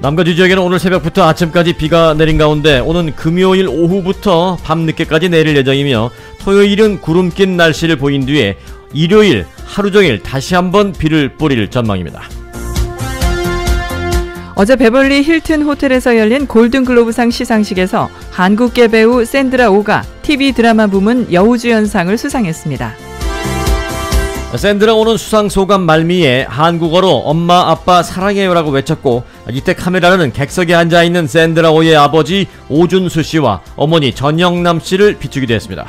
남가주 지역에는 오늘 새벽부터 아침까지 비가 내린 가운데 오는 금요일 오후부터 밤늦게까지 내릴 예정이며 토요일은 구름 낀 날씨를 보인 뒤에 일요일 하루종일 다시 한번 비를 뿌릴 전망입니다. 어제 베벌리 힐튼 호텔에서 열린 골든글로브상 시상식에서 한국계 배우 샌드라 오가 TV 드라마 부문 여우주연상을 수상했습니다. 샌드라 오는 수상 소감 말미에 한국어로 엄마 아빠 사랑해요라고 외쳤고, 이때 카메라는 객석에 앉아있는 샌드라 오의 아버지 오준수 씨와 어머니 전영남 씨를 비추기도 했습니다.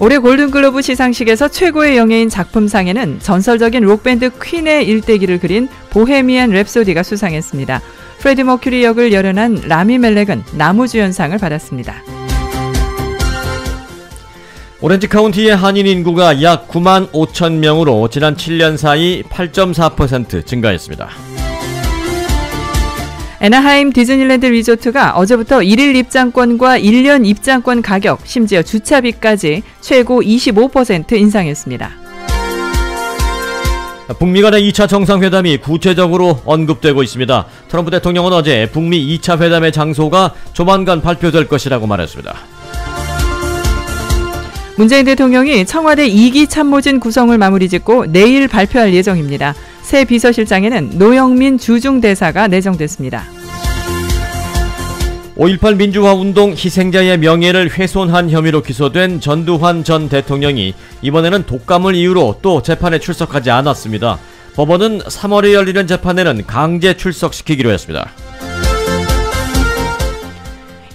올해 골든글로브 시상식에서 최고의 연예인 작품상에는 전설적인 록밴드 퀸의 일대기를 그린 보헤미안 랩소디가 수상했습니다. 프레디 머큐리 역을 열연한 라미 멜렉은 나무주연상을 받았습니다. 오렌지 카운티의 한인 인구가 약 9만 5천 명으로 지난 7년 사이 8.4% 증가했습니다. 애나하임 디즈니랜드 리조트가 어제부터 1일 입장권과 1년 입장권 가격, 심지어 주차비까지 최고 25% 인상했습니다. 북미 간의 2차 정상회담이 구체적으로 언급되고 있습니다. 트럼프 대통령은 어제 북미 2차 회담의 장소가 조만간 발표될 것이라고 말했습니다. 문재인 대통령이 청와대 2기 참모진 구성을 마무리짓고 내일 발표할 예정입니다. 새 비서실장에는 노영민 주중대사가 내정됐습니다. 5.18 민주화운동 희생자의 명예를 훼손한 혐의로 기소된 전두환 전 대통령이 이번에는 독감을 이유로 또 재판에 출석하지 않았습니다. 법원은 3월에 열리는 재판에는 강제 출석시키기로 했습니다.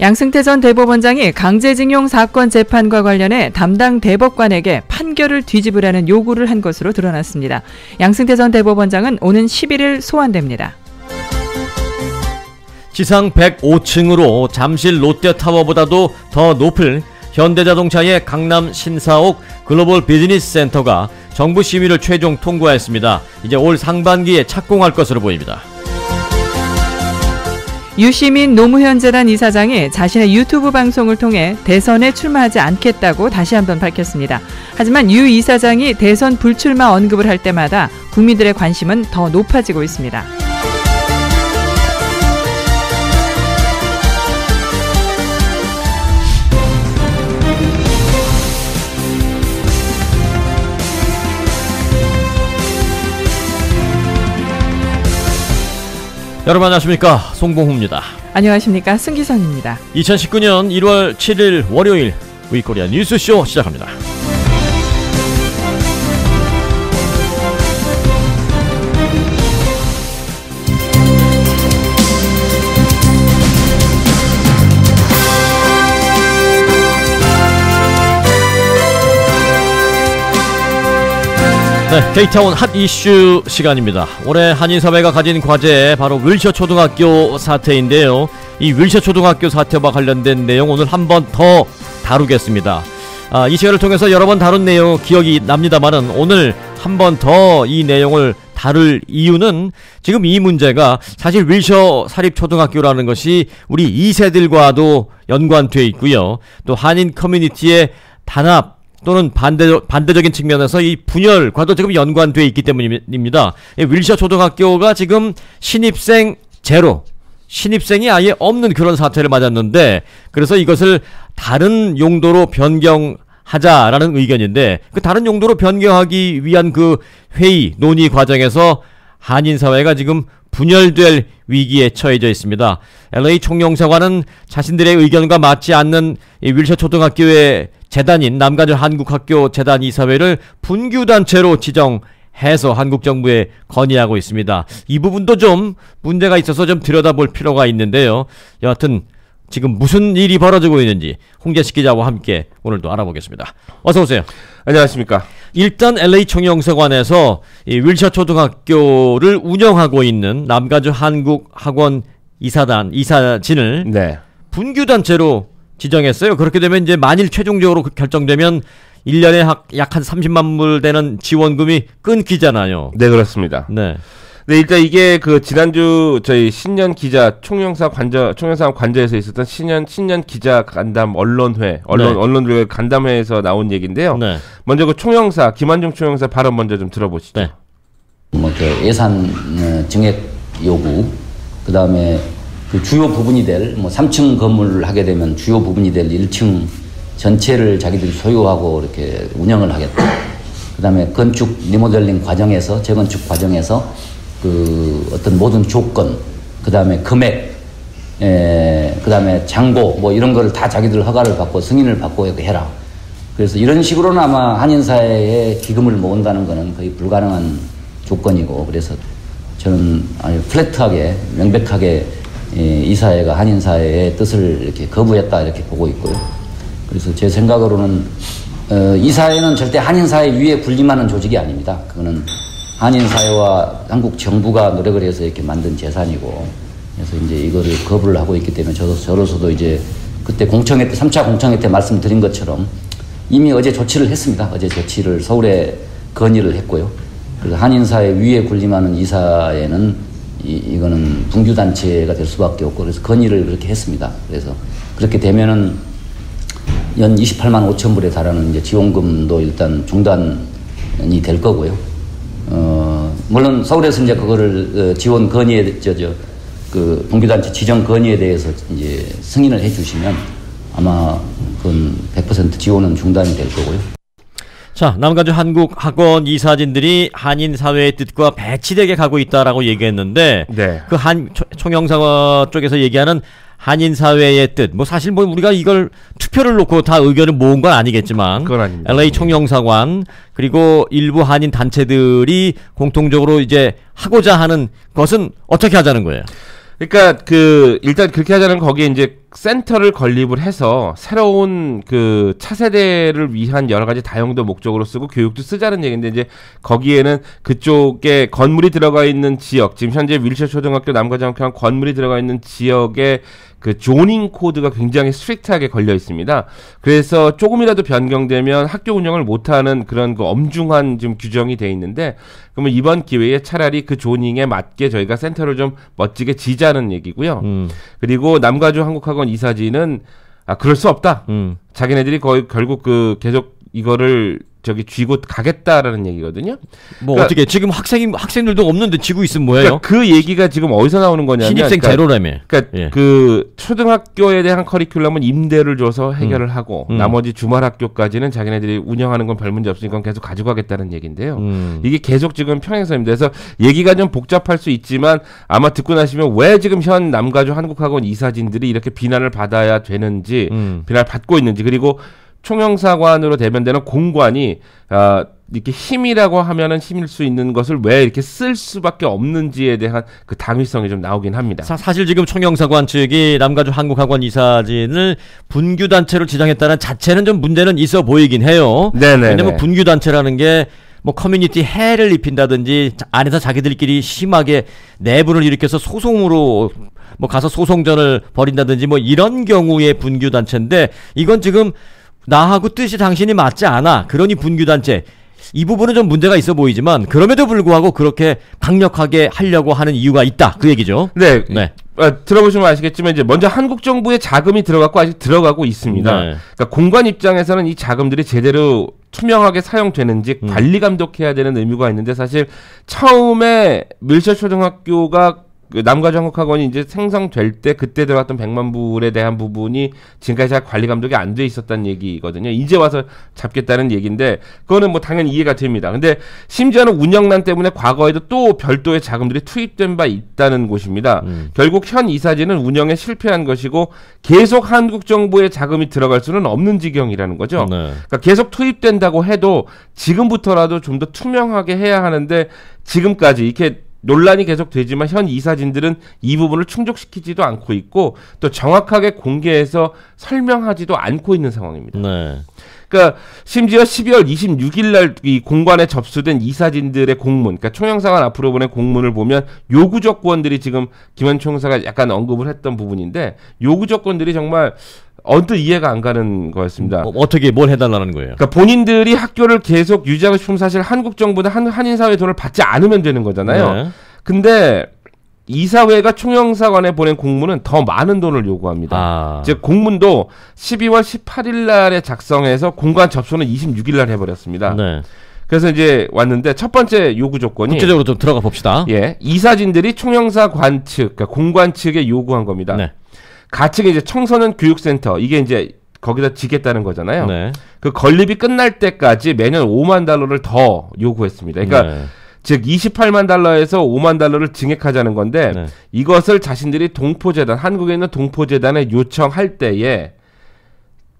양승태 전 대법원장이 강제징용 사건 재판과 관련해 담당 대법관에게 판결을 뒤집으라는 요구를 한 것으로 드러났습니다. 양승태 전 대법원장은 오는 11일 소환됩니다. 지상 105층으로 잠실 롯데타워보다도 더 높을 현대자동차의 강남 신사옥 글로벌 비즈니스 센터가 정부 심의를 최종 통과했습니다. 이제 올 상반기에 착공할 것으로 보입니다. 유시민 노무현재단 이사장이 자신의 유튜브 방송을 통해 대선에 출마하지 않겠다고 다시 한번 밝혔습니다. 하지만 유 이사장이 대선 불출마 언급을 할 때마다 국민들의 관심은 더 높아지고 있습니다. 여러분 안녕하십니까, 송봉후입니다. 안녕하십니까, 승기선입니다. 2019년 1월 7일 월요일 위코리아 뉴스쇼 시작합니다. 네, K타운 핫 이슈 시간입니다. 올해 한인사회가 가진 과제 바로 윌셔 초등학교 사태인데요. 이 윌셔 초등학교 사태와 관련된 내용 오늘 한 번 더 다루겠습니다. 이 시간을 통해서 여러 번 다룬 내용 기억이 납니다만은 오늘 한 번 더 이 내용을 다룰 이유는 지금 이 문제가 사실 윌셔 사립초등학교라는 것이 우리 2세들과도 연관되어 있고요. 또 한인 커뮤니티의 단합 또는 반대적인 측면에서 이 분열과도 지금 연관되어 있기 때문입니다. 윌셔 초등학교가 지금 신입생 제로, 신입생이 아예 없는 그런 사태를 맞았는데, 그래서 이것을 다른 용도로 변경하자라는 의견인데, 그 다른 용도로 변경하기 위한 그 회의, 논의 과정에서 한인사회가 지금 분열될 위기에 처해져 있습니다. LA 총영사관은 자신들의 의견과 맞지 않는 이 윌셔 초등학교의 재단인 남가주 한국학교 재단 이사회를 분규단체로 지정해서 한국 정부에 건의하고 있습니다. 이 부분도 좀 문제가 있어서 좀 들여다볼 필요가 있는데요. 여하튼 지금 무슨 일이 벌어지고 있는지 홍재식 기자와 함께 오늘도 알아보겠습니다. 어서 오세요. 안녕하십니까. 일단 LA 총영사관에서 이 윌셔 초등학교를 운영하고 있는 남가주 한국학원 이사진을 네. 분규단체로 지정했어요. 그렇게 되면 이제 만일 최종적으로 결정되면 1년에 약 한 30만 불 되는 지원금이 끊기잖아요. 네, 그렇습니다. 네. 네, 일단 이게 그 지난주 저희 신년 기자 총영사 관저에서 있었던 신년 기자 간담 언론들의 간담회에서 나온 얘기인데요. 네. 먼저 그 총영사 김한중 총영사 발언 먼저 좀 들어보시죠. 네. 그 예산 증액 요구, 그 다음에 그 주요 부분이 될, 뭐 3층 건물을 하게 되면 주요 부분이 될 1층 전체를 자기들이 소유하고 이렇게 운영을 하겠다. 그 다음에 건축 리모델링 과정에서, 재건축 과정에서 그 어떤 모든 조건, 그 다음에 금액, 그 다음에 장고, 뭐 이런 거를 다 자기들 허가를 받고 승인을 받고 이렇게 해라. 그래서 이런 식으로는 아마 한인사회에 기금을 모은다는 거는 거의 불가능한 조건이고, 그래서 저는 아주 플랫하게, 명백하게 이 사회가 한인사회의 뜻을 이렇게 거부했다 이렇게 보고 있고요. 그래서 제 생각으로는 이 사회는 절대 한인사회 위에 군림하는 조직이 아닙니다. 그거는 한인사회와 한국 정부가 노력을 해서 이렇게 만든 재산이고, 그래서 이제 이거를 거부를 하고 있기 때문에 저로서도 이제 그때 공청회 때, 3차 공청회 때 말씀드린 것처럼 이미 어제 조치를 했습니다. 어제 조치를 서울에 건의를 했고요. 그래서 한인사회 위에 군림하는 이 사회는 이거는 분규단체가 될 수밖에 없고, 그래서 건의를 그렇게 했습니다. 그래서 그렇게 되면은 연 28만 5천 불에 달하는 이제 지원금도 일단 중단이 될 거고요. 물론 서울에서 이제 그거를 지원 건의에 그 분규단체 지정 건의에 대해서 이제 승인을 해주시면 아마 그건 100% 지원은 중단이 될 거고요. 자, 남가주 한국 학원 이사진들이 한인 사회의 뜻과 배치되게 가고 있다라고 얘기했는데, 네. 그 총영사 쪽에서 얘기하는 한인 사회의 뜻, 뭐 사실 뭐 우리가 이걸 투표를 놓고 다 의견을 모은 건 아니겠지만, 그건 아닙니다. LA 총영사관 그리고 일부 한인 단체들이 공통적으로 이제 하고자 하는 것은 어떻게 하자는 거예요? 그러니까 일단 그렇게 하자는, 거기에 이제 센터를 건립을 해서 새로운 그 차세대를 위한 여러 가지 다용도 목적으로 쓰고 교육도 쓰자는 얘기인데, 이제 거기에는 그쪽에 건물이 들어가 있는 지역, 지금 현재 윌셔 초등학교, 남가장학교 건물이 들어가 있는 지역에 그 조닝 코드가 굉장히 스트릭트하게 걸려 있습니다. 그래서 조금이라도 변경되면 학교 운영을 못하는 그런 그 엄중한 좀 규정이 돼 있는데, 그러면 이번 기회에 차라리 그 조닝에 맞게 저희가 센터를 좀 멋지게 지자는 얘기고요. 그리고 남가주 한국학원 이사진은 그럴 수 없다. 자기네들이 거의 결국 계속 이거를 쥐고 가겠다라는 얘기거든요. 뭐 그러니까, 어떻게 지금 학생들도 없는데 지고 있으면 뭐예요? 그러니까 그 얘기가 지금 어디서 나오는 거냐면, 신입생 제로라며. 그러니까 예. 그 초등학교에 대한 커리큘럼은 임대를 줘서 해결을 하고 나머지 주말 학교까지는 자기네들이 운영하는 건 별 문제 없으니까 계속 가지고 가겠다는 얘기인데요. 이게 계속 지금 평행선입니다. 그래서 얘기가 좀 복잡할 수 있지만 아마 듣고 나시면 왜 지금 현 남가주 한국학원 이사진들이 이렇게 비난을 받아야 되는지, 비난을 받고 있는지, 그리고 총영사관으로 대변되는 공관이 이렇게 힘이라고 하면은 힘일 수 있는 것을 왜 이렇게 쓸 수밖에 없는지에 대한 그 당위성이 좀 나오긴 합니다. 사실 지금 총영사관 측이 남가주 한국학원 이사진을 분규단체로 지정했다는 자체는 좀 문제는 있어 보이긴 해요. 네네. 왜냐면 분규단체라는 게 뭐 커뮤니티 해를 입힌다든지 안에서 자기들끼리 심하게 내분을 일으켜서 소송으로 뭐 가서 소송전을 벌인다든지 뭐 이런 경우의 분규단체인데, 이건 지금 나하고 뜻이 당신이 맞지 않아, 그러니 분규단체, 이 부분은 좀 문제가 있어 보이지만 그럼에도 불구하고 그렇게 강력하게 하려고 하는 이유가 있다, 그 얘기죠. 네. 네. 들어보시면 아시겠지만 이제 먼저 한국 정부의 자금이 들어갔고 아직 들어가고 있습니다. 네. 그러니까 공관 입장에서는 이 자금들이 제대로 투명하게 사용되는지 관리 감독해야 되는 의무가 있는데, 사실 처음에 밀셔 초등학교가 그 남가주 한국학원이 이제 생성될 때 그때 들어갔던 100만 불에 대한 부분이 지금까지 잘 관리 감독이 안 돼 있었다는 얘기거든요. 이제 와서 잡겠다는 얘기인데, 그거는 뭐 당연히 이해가 됩니다. 근데 심지어는 운영난 때문에 과거에도 또 별도의 자금들이 투입된 바 있다는 곳입니다. 결국 현 이사진은 운영에 실패한 것이고 계속 한국 정부의 자금이 들어갈 수는 없는 지경이라는 거죠. 네. 그러니까 계속 투입된다고 해도 지금부터라도 좀 더 투명하게 해야 하는데, 지금까지 이렇게 논란이 계속 되지만 현 이사진들은 이 부분을 충족시키지도 않고 있고 또 정확하게 공개해서 설명하지도 않고 있는 상황입니다. 네. 그러니까 심지어 12월 26일 날 이 공관에 접수된 이사진들의 공문, 그러니까 총영사관 앞으로 보낸 공문을 보면 요구 조건들이 지금 김현 총사가 약간 언급을 했던 부분인데, 요구 조건들이 정말 언뜻 이해가 안 가는 거였습니다. 어떻게 뭘 해달라는 거예요? 그러니까 본인들이 학교를 계속 유지하고 싶으면 사실 한국 정부나 한인사회 돈을 받지 않으면 되는 거잖아요. 네. 근데 이사회가 총영사관에 보낸 공문은 더 많은 돈을 요구합니다. 즉 공문도 12월 18일 날에 작성해서 공관 접수는 26일 날 해버렸습니다. 네. 그래서 이제 왔는데 첫 번째 요구 조건이 구체적으로 좀 들어가 봅시다. 예, 이사진들이 총영사 관 측, 그러니까 공관 측에 요구한 겁니다. 네. 가측이 이제 청소년 교육센터 이게 이제 거기다 지겠다는 거잖아요. 네. 그 건립이 끝날 때까지 매년 5만 달러를 더 요구했습니다. 그러니까 네. 즉 28만 달러에서 5만 달러를 증액하자는 건데 네. 이것을 자신들이 동포재단, 한국에 있는 동포재단에 요청할 때에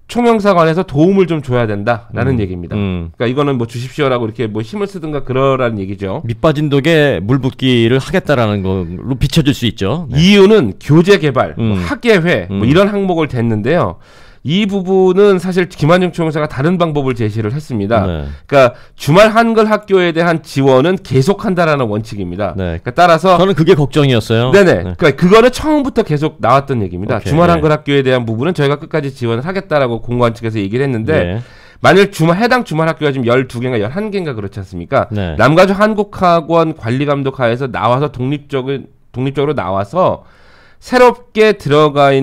총영사관에서 도움을 좀 줘야 된다라는 얘기입니다. 그러니까 이거는 뭐 주십시오라고 이렇게 뭐 힘을 쓰든가 그러라는 얘기죠. 밑빠진 독에 물 붓기를 하겠다라는 걸로 비춰질 수 있죠. 네. 이유는 교재 개발, 뭐 학예회 뭐 이런 항목을 댔는데요. 이 부분은 사실 김한중 총영사가 다른 방법을 제시를 했습니다. 네. 그러니까 주말 한글 학교에 대한 지원은 계속한다라는 원칙입니다. 네. 그러니까 따라서 저는 그게 걱정이었어요. 네네. 그러니까 그거는 처음부터 계속 나왔던 얘기입니다. 오케이. 주말 네. 한글 학교에 대한 부분은 저희가 끝까지 지원을 하겠다라고 공관 측에서 얘기를 했는데 네. 만일 해당 주말 학교가 지금 12개인가 11개인가 그렇지 않습니까? 네. 남가주 한국학원 관리감독하에서 나와서 독립적으로 나와서 새롭게 들어갈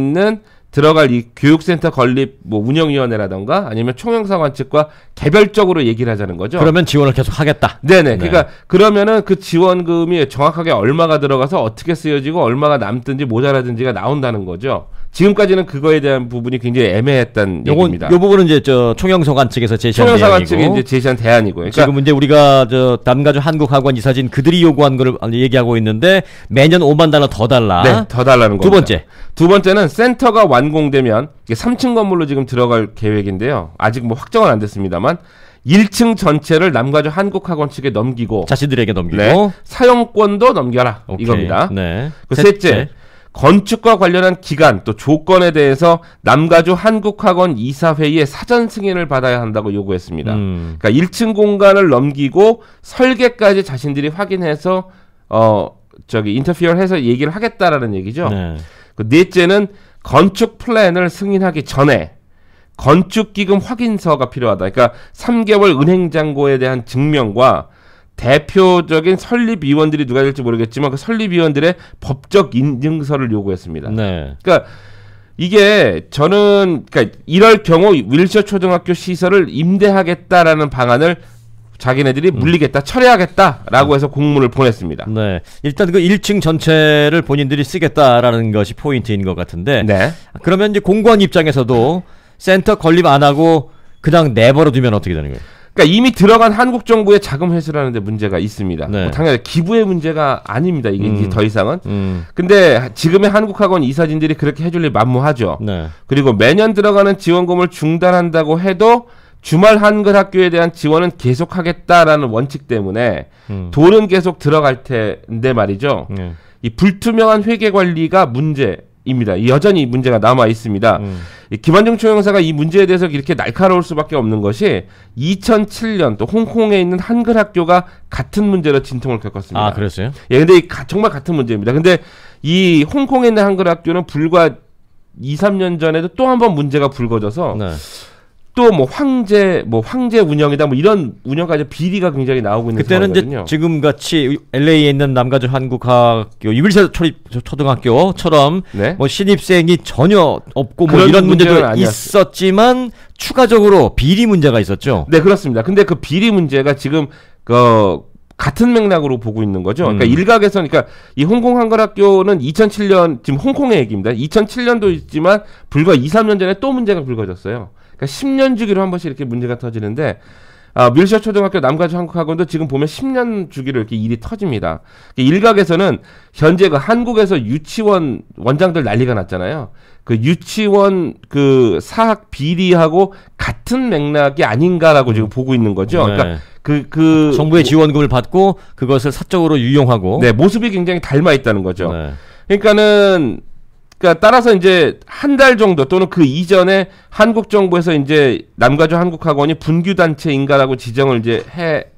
이 교육센터 건립 뭐 운영위원회라던가 아니면 총영사관 측과 개별적으로 얘기를 하자는 거죠. 그러면 지원을 계속 하겠다. 네네. 그러니까 그러면은 그 지원금이 정확하게 얼마가 들어가서 어떻게 쓰여지고 얼마가 남든지 모자라든지가 나온다는 거죠. 지금까지는 그거에 대한 부분이 굉장히 애매했던 얘기입니다. 요 부분은 이제 저 총영사관 측에서 제시한 총영사관 내용이고, 측이 이제 제시한 대안이고요. 그러니까 지금 이제 우리가 저 남가주 한국학원 이사진 그들이 요구한 거를 얘기하고 있는데 매년 5만 달러 더 달라. 네, 더 달라는 겁니다. 두 번째. 두 번째는 센터가 완공되면 이게 3층 건물로 지금 들어갈 계획인데요. 아직 뭐 확정은 안 됐습니다만 1층 전체를 남가주 한국학원 측에 넘기고 자신들에게 넘기고. 네, 사용권도 넘겨라. 오케이. 이겁니다. 네. 그 셋째, 건축과 관련한 기간 또 조건에 대해서 남가주 한국학원 이사회의 사전 승인을 받아야 한다고 요구했습니다. 그러니까 1층 공간을 넘기고 설계까지 자신들이 확인해서 인터피어해서 얘기를 하겠다라는 얘기죠. 네. 그 넷째는 건축 플랜을 승인하기 전에 건축기금 확인서가 필요하다. 그러니까 3개월 은행잔고에 대한 증명과 대표적인 설립위원들이 누가 될지 모르겠지만 그 설립위원들의 법적 인증서를 요구했습니다. 네. 그러니까 이게 저는 이럴 경우 윌셔 초등학교 시설을 임대하겠다라는 방안을 자기네들이 물리겠다, 철회하겠다라고 해서 공문을 보냈습니다. 네. 일단 그 1층 전체를 본인들이 쓰겠다라는 것이 포인트인 것 같은데. 네. 그러면 이제 공무원 입장에서도 센터 건립 안 하고 그냥 내버려 두면 어떻게 되는 거예요? 그러니까 이미 들어간 한국 정부의 자금 회수라는 데 문제가 있습니다. 네. 뭐 당연히 기부의 문제가 아닙니다. 이게 이제 더 이상은. 근데 지금의 한국학원 이사진들이 그렇게 해줄 일 만무하죠. 네. 그리고 매년 들어가는 지원금을 중단한다고 해도 주말 한글 학교에 대한 지원은 계속하겠다라는 원칙 때문에 돈은 계속 들어갈 텐데 말이죠. 이 불투명한 회계 관리가 문제입니다. 여전히 문제가 남아 있습니다. 이 김한중 총영사가 이 문제에 대해서 이렇게 날카로울 수밖에 없는 것이 2007년 또 홍콩에 있는 한글 학교가 같은 문제로 진통을 겪었습니다. 아, 그랬어요? 예, 근데 정말 같은 문제입니다. 근데 이 홍콩에 있는 한글 학교는 불과 2, 3년 전에도 또 한 번 문제가 불거져서 네. 또 황제 운영이다 뭐 이런 운영까지 비리가 굉장히 나오고 있는 그때는 상황이거든요. 이제 지금 같이 LA에 있는 남가주 한국학교 유일세 초등학교처럼 네? 뭐 신입생이 전혀 없고 뭐 그런 이런 문제도 문제는 아니었어요. 있었지만 추가적으로 비리 문제가 있었죠. 네, 그렇습니다. 근데 그 비리 문제가 지금 같은 맥락으로 보고 있는 거죠. 그러니까 일각에서는 그러니까 이 홍콩 한글 학교는 2007년 지금 홍콩의 얘기입니다. 2007년도 있지만 불과 2, 3년 전에 또 문제가 불거졌어요. 그러니까 10년 주기로 한 번씩 이렇게 문제가 터지는데 밀셔 초등학교 남가주 한국학원도 지금 보면 10년 주기로 이렇게 일이 터집니다. 일각에서는 현재 그 한국에서 유치원 원장들 난리가 났잖아요. 그 유치원 그 사학 비리하고 같은 맥락이 아닌가라고 지금 보고 있는 거죠. 네. 그러니까 정부의 지원금을 받고 그것을 사적으로 유용하고. 네, 모습이 굉장히 닮아 있다는 거죠. 네. 그러니까 따라서 이제 한 달 정도 또는 그 이전에 한국 정부에서 이제 남가주 한국학원이 분규 단체인가라고 지정을 이제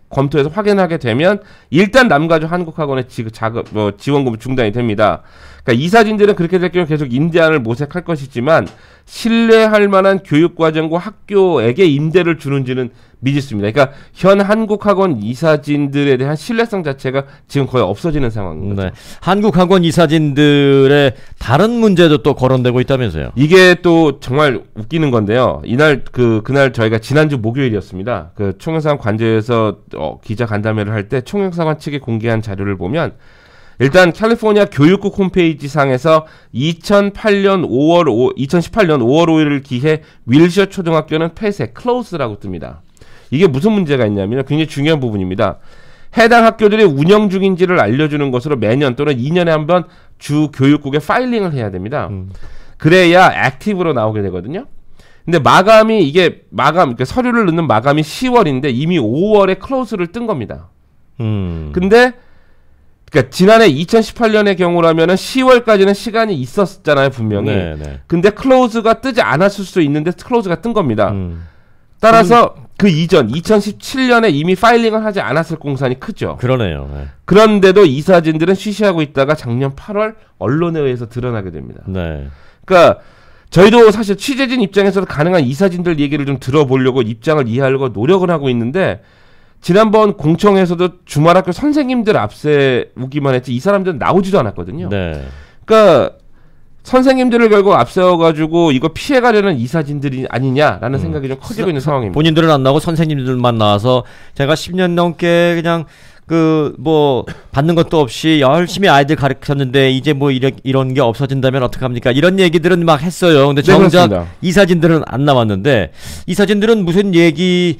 검토해서 확인하게 되면 일단 남가주 한국학원의 지원금이 중단이 됩니다. 그러니까 이사진들은 그렇게 될 경우 계속 임대안을 모색할 것이지만 신뢰할 만한 교육과정과 학교에게 임대를 주는지는 미지수입니다. 그러니까 현 한국학원 이사진들에 대한 신뢰성 자체가 지금 거의 없어지는 상황입니다. 네. 한국학원 이사진들의 다른 문제도 또 거론되고 있다면서요. 이게 또 정말 웃기는 건데요. 그날 저희가 지난주 목요일이었습니다. 그 총영사관 관저에서 기자 간담회를 할 때 총영사관 측이 공개한 자료를 보면 일단 캘리포니아 교육국 홈페이지 상에서 2018년 5월 5일을 기해 윌셔 초등학교는 폐쇄, 클로즈라고 뜹니다. 이게 무슨 문제가 있냐면 굉장히 중요한 부분입니다. 해당 학교들이 운영 중인지를 알려주는 것으로 매년 또는 2년에 한 번 주 교육국에 파일링을 해야 됩니다. 그래야 액티브로 나오게 되거든요. 근데 그러니까 서류를 넣는 마감이 10월인데 이미 5월에 클로즈를 뜬 겁니다. 근데 그러니까 지난해 2018년의 경우라면은 10월까지는 시간이 있었잖아요, 분명히. 네네. 근데 클로즈가 뜨지 않았을 수 있는데 클로즈가 뜬 겁니다. 따라서 그 이전 2017년에 이미 파일링을 하지 않았을 공산이 크죠. 그러네요. 네. 그런데도 이사진들은 쉬쉬하고 있다가 작년 8월 언론에 의해서 드러나게 됩니다. 네. 그러니까 저희도 사실 취재진 입장에서도 가능한 이사진들 얘기를 좀 들어보려고 입장을 이해하려고 노력을 하고 있는데 지난번 공청회에서도 주말학교 선생님들 앞세우기만 했지 이 사람들은 나오지도 않았거든요. 네. 그러니까 선생님들을 결국 앞세워가지고 이거 피해가려는 이사진들이 아니냐라는 생각이 좀 커지고 있는 상황입니다. 본인들은 안 나오고 선생님들만 나와서 제가 10년 넘게 그냥 받는 것도 없이 열심히 아이들 가르쳤는데 이제 뭐 이런 게 없어진다면 어떡합니까? 이런 얘기들은 막 했어요. 근데 정작 네, 이사진들은 안 나왔는데 이사진들은 무슨 얘기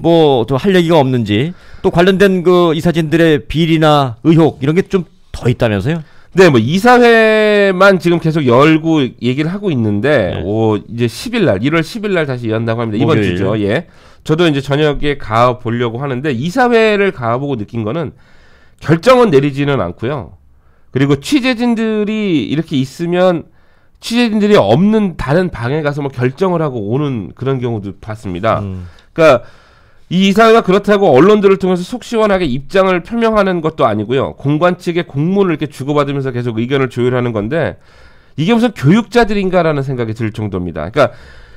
또 할 얘기가 없는지 또 관련된 그 이사진들의 비리나 의혹 이런 게 좀 더 있다면서요? 네, 이사회만 지금 계속 열고 얘기를 하고 있는데, 네. 이제 1월 10일 날 다시 연다고 합니다. 이번 목요일. 주죠. 예. 저도 이제 저녁에 가보려고 하는데, 이사회를 가보고 느낀 거는 결정은 내리지는 않고요. 그리고 취재진들이 이렇게 있으면 취재진들이 없는 다른 방에 가서 결정을 하고 오는 그런 경우도 봤습니다. 그러니까 이 이사회가 그렇다고 언론들을 통해서 속 시원하게 입장을 표명하는 것도 아니고요. 공관 측의 공문을 이렇게 주고받으면서 계속 의견을 조율하는 건데 이게 무슨 교육자들인가라는 생각이 들 정도입니다. 그러니까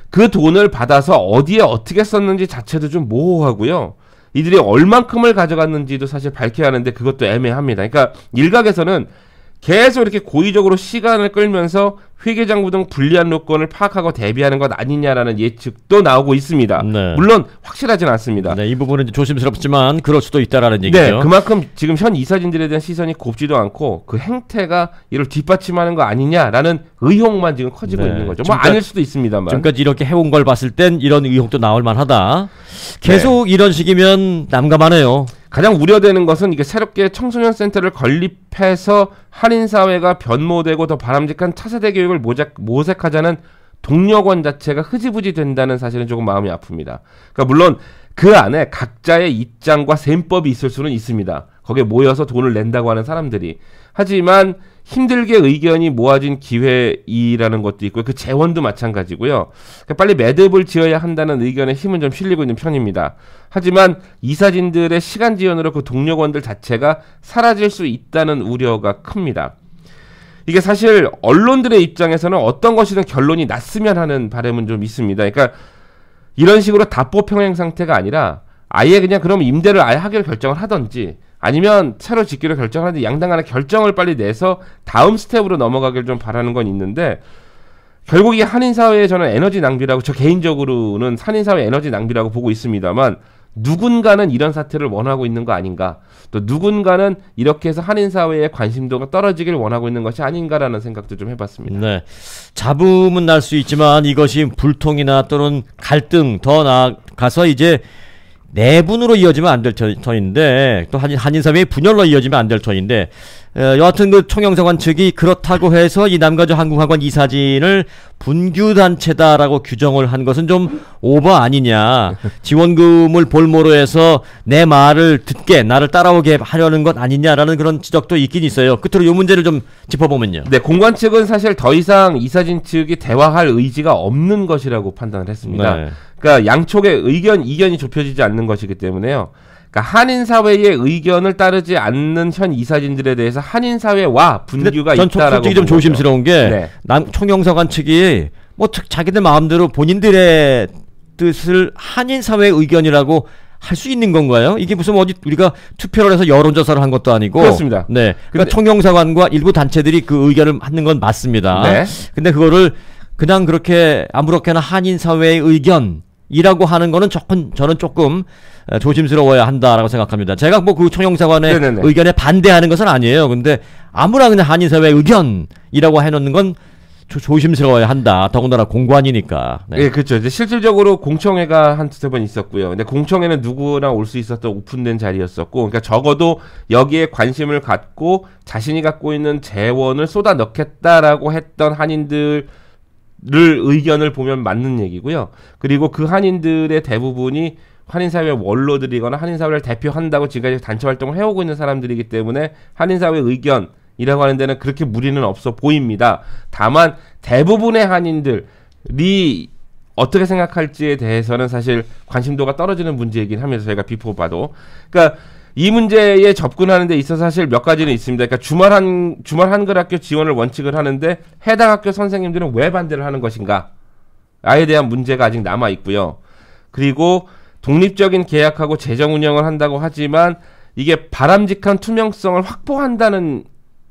그 돈을 받아서 어디에 어떻게 썼는지 자체도 좀 모호하고요. 이들이 얼만큼을 가져갔는지도 사실 밝혀야 하는데 그것도 애매합니다. 그러니까 일각에서는 계속 이렇게 고의적으로 시간을 끌면서 회계장부 등 불리한 요건을 파악하고 대비하는 것 아니냐라는 예측도 나오고 있습니다. 네. 물론 확실하진 않습니다. 네, 이 부분은 이제 조심스럽지만 그럴 수도 있다라는 얘기죠. 네, 그만큼 지금 현 이사진들에 대한 시선이 곱지도 않고 그 행태가 이를 뒷받침하는 거 아니냐라는 의혹만 지금 커지고 있는 거죠. 아닐 수도 있습니다만. 지금까지 이렇게 해온 걸 봤을 땐 이런 의혹도 나올 만하다. 계속 이런 식이면 난감하네요. 가장 우려되는 것은 이게 새롭게 청소년 센터를 건립해서 한인 사회가 변모되고 더 바람직한 차세대 교육을 모색하자는 동력원 자체가 흐지부지 된다는 사실은 조금 마음이 아픕니다. 그러니까 물론 그 안에 각자의 입장과 셈법이 있을 수는 있습니다. 거기에 모여서 돈을 낸다고 하는 사람들이. 하지만 힘들게 의견이 모아진 기회이라는 것도 있고요. 그 재원도 마찬가지고요. 그러니까 빨리 매듭을 지어야 한다는 의견에 힘은 좀 실리고 있는 편입니다. 하지만 이사진들의 시간 지연으로 그 동력원들 자체가 사라질 수 있다는 우려가 큽니다. 이게 사실 언론들의 입장에서는 어떤 것이든 결론이 났으면 하는 바람은 좀 있습니다. 그러니까 이런 식으로 답보 평행 상태가 아니라 아예 그냥 그럼 임대를 아예 하기로 결정을 하든지 아니면 새로 짓기로 결정하는데 양당 간에 결정을 빨리 내서 다음 스텝으로 넘어가길 좀 바라는 건 있는데 결국 이 한인사회의 저는 에너지 낭비라고 저 개인적으로는 한인사회 에너지 낭비라고 보고 있습니다만 누군가는 이런 사태를 원하고 있는 거 아닌가 또 누군가는 이렇게 해서 한인사회의 관심도가 떨어지길 원하고 있는 것이 아닌가라는 생각도 좀 해봤습니다. 네, 잡음은 날 수 있지만 이것이 불통이나 또는 갈등 더 나아가서 이제 내분으로 이어지면 안 될 터인데 또 한인사회의 분열로 이어지면 안 될 터인데 여하튼 그 총영사관 측이 그렇다고 해서 이 남가주 한국학원 이사진을 분규단체다라고 규정을 한 것은 좀 오버 아니냐. 지원금을 볼모로 해서 내 말을 듣게 나를 따라오게 하려는 것 아니냐라는 그런 지적도 있긴 있어요. 끝으로 이 문제를 좀 짚어보면요. 네, 공관 측은 사실 더 이상 이사진 측이 대화할 의지가 없는 것이라고 판단을 했습니다. 네. 그러니까 양쪽의 이견이 좁혀지지 않는 것이기 때문에요. 그러니까 한인사회의 의견을 따르지 않는 현 이사진들에 대해서 한인사회와 분규가 있다라고. 전 솔직히 좀 조심스러운 게 총영사관 측이 자기들 마음대로 본인들의 뜻을 한인 사회의 의견이라고 할 수 있는 건가요? 이게 무슨 어디 우리가 투표를 해서 여론조사를 한 것도 아니고. 그렇습니다. 네. 그러니까 총영사관과 일부 단체들이 그 의견을 하는 건 맞습니다. 네. 근데 그거를 그냥 그렇게 아무렇게나 한인 사회의 의견이라고 하는 거는 저는 조금 조심스러워야 한다라고 생각합니다. 제가 뭐 그 총영사관의 네네네. 의견에 반대하는 것은 아니에요. 근데 아무나 그냥 한인 사회의 의견이라고 해놓는 건 조심스러워야 한다. 더군다나 공관이니까. 네. 예, 그렇죠. 이제 실질적으로 공청회가 한 두세 번 있었고요. 근데 공청회는 누구나 올 수 있었던 오픈된 자리였었고, 그러니까 적어도 여기에 관심을 갖고 자신이 갖고 있는 재원을 쏟아 넣겠다라고 했던 한인들을 의견을 보면 맞는 얘기고요. 그리고 그 한인들의 대부분이 한인사회 원로들이거나 한인사회를 대표한다고 지금까지 단체 활동을 해오고 있는 사람들이기 때문에 한인사회 의견 이라고 하는 데는 그렇게 무리는 없어 보입니다. 다만 대부분의 한인들이 어떻게 생각할지에 대해서는 사실 관심도가 떨어지는 문제이긴 하면서 저희가 비포 봐도, 그러니까 이 문제에 접근하는 데 있어서 사실 몇 가지는 있습니다. 그러니까 주말 한글 학교 지원을 원칙을 하는데 해당 학교 선생님들은 왜 반대를 하는 것인가? 아에 대한 문제가 아직 남아 있고요. 그리고 독립적인 계약하고 재정 운영을 한다고 하지만 이게 바람직한 투명성을 확보한다는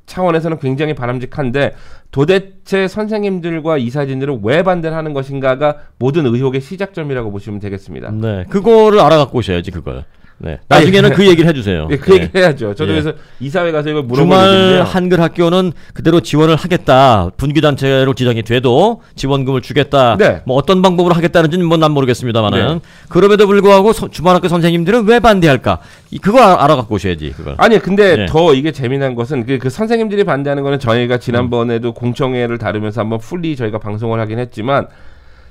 차원에서는 굉장히 바람직한데 도대체 선생님들과 이사진들은 왜 반대를 하는 것인가가 모든 의혹의 시작점이라고 보시면 되겠습니다. 네, 그거를 알아갖고 오셔야지 그걸. 네, 나중에는 그 얘기를 해주세요. 네, 그 얘기 해야죠. 저도 그래서 이사회 가서 이걸 물어보는데요. 주말 한글 학교는 그대로 지원을 하겠다. 분기단체로 지정이 돼도 지원금을 주겠다. 네. 뭐 어떤 방법으로 하겠다는지는 뭐 난 모르겠습니다만은 네. 그럼에도 불구하고 주말 학교 선생님들은 왜 반대할까? 그걸 알아갖고 오셔야지 그걸. 아니 근데 네. 더 이게 재미난 것은 그 선생님들이 반대하는 거는 저희가 지난번에도 공청회를 다루면서 한번 풀리 저희가 방송을 하긴 했지만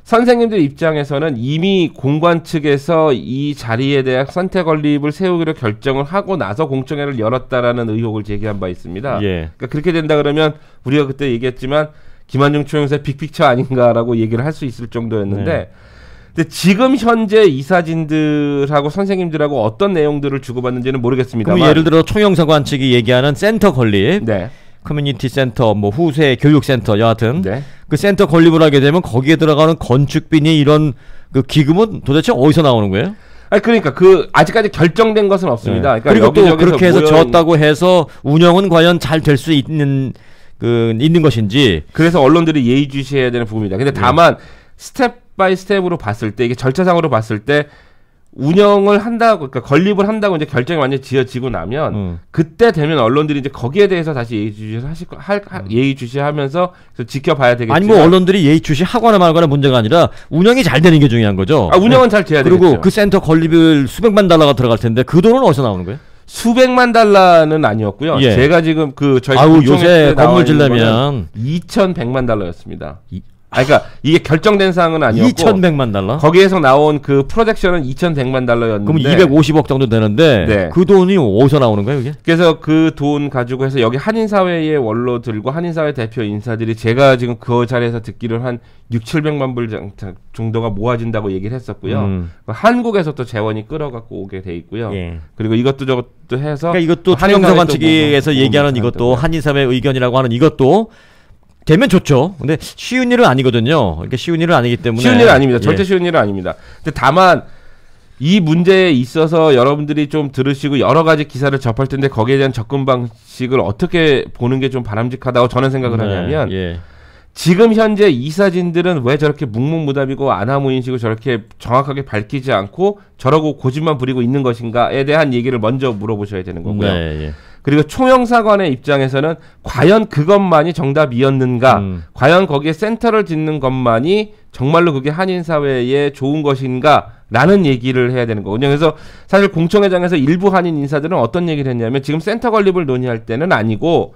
선생님들 입장에서는 이미 공관 측에서 이 자리에 대한 선택 건립을 세우기로 결정을 하고 나서 공청회를 열었다라는 의혹을 제기한 바 있습니다. 예. 그러니까 그렇게 된다 그러면 우리가 그때 얘기했지만 김한중 총영사의 빅픽처 아닌가라고 얘기를 할 수 있을 정도였는데 네. 근데 지금 현재 이사진들하고 선생님들하고 어떤 내용들을 주고받는지는 모르겠습니다만 그럼 예를 들어 총영사관 측이 얘기하는 센터 건립, 네. 커뮤니티 센터, 뭐 후세 교육센터 여하튼 네. 그 센터 건립을 하게 되면 거기에 들어가는 건축비니 이런 그 기금은 도대체 어디서 나오는 거예요? 아니 그러니까 그 아직까지 결정된 것은 없습니다. 네. 그러니까 그리고 또 여기저기서 그렇게 해서 모여 졌다고 해서 운영은 과연 잘 될 수 있는 것인지. 그래서 언론들이 예의주시해야 되는 부분입니다. 근데 다만 스텝 바이 스텝으로 봤을 때 이게 절차상으로 봤을 때 운영을 한다고 그러니까 건립을 한다고 이제 결정이 완전히 지어지고 나면 그때 되면 언론들이 이제 거기에 대해서 다시 예의주시하면서 지켜봐야 되겠죠. 아니 뭐 언론들이 예의주시하거나 말거나 문제가 아니라 운영이 잘 되는 게 중요한 거죠. 아, 운영은 잘 돼야 되겠죠. 그리고 그 센터 건립을 수백만 달러가 들어갈 텐데 그 돈은 어디서 나오는 거예요? 수백만 달러는 아니었고요. 예. 제가 지금 그 저희 요새 건물 질려면 2,100만 달러였습니다. 그러니까 이게 결정된 사항은 아니었고 2,100만 달러? 거기에서 나온 그 프로젝션은 2,100만 달러였는데 그럼 250억 정도 되는데 네. 그 돈이 어디서 나오는 거예요, 이게? 그래서 그 돈 가지고 해서 여기 한인사회의 원로들과 한인사회 대표 인사들이 제가 지금 그 자리에서 듣기로는 한 6,700만 불 정도가 모아진다고 얘기를 했었고요. 한국에서 또 재원이 끌어갖고 오게 돼 있고요. 예. 그리고 이것도 저것도 해서 그러니까 이것도 한인사회 총영사관 또 측에서 얘기하는 이것도 한인사회 의견이라고 하는 이것도 되면 좋죠. 근데 쉬운 일은 아니거든요. 그러니까 쉬운 일은 아니기 때문에 쉬운 일은 아닙니다. 절대 예. 쉬운 일은 아닙니다. 근데 다만 이 문제에 있어서 여러분들이 좀 들으시고 여러 가지 기사를 접할 텐데 거기에 대한 접근 방식을 어떻게 보는 게 좀 바람직하다고 저는 생각을 하냐면 예. 지금 현재 이사진들은 왜 저렇게 묵묵무답이고 안하무인식으로 저렇게 정확하게 밝히지 않고 저러고 고집만 부리고 있는 것인가에 대한 얘기를 먼저 물어보셔야 되는 거고요. 네, 예. 그리고 총영사관의 입장에서는 과연 그것만이 정답이었는가? 과연 거기에 센터를 짓는 것만이 정말로 그게 한인사회에 좋은 것인가? 라는 얘기를 해야 되는 거거든요. 그래서 사실 공청회장에서 일부 한인 인사들은 어떤 얘기를 했냐면 지금 센터 건립을 논의할 때는 아니고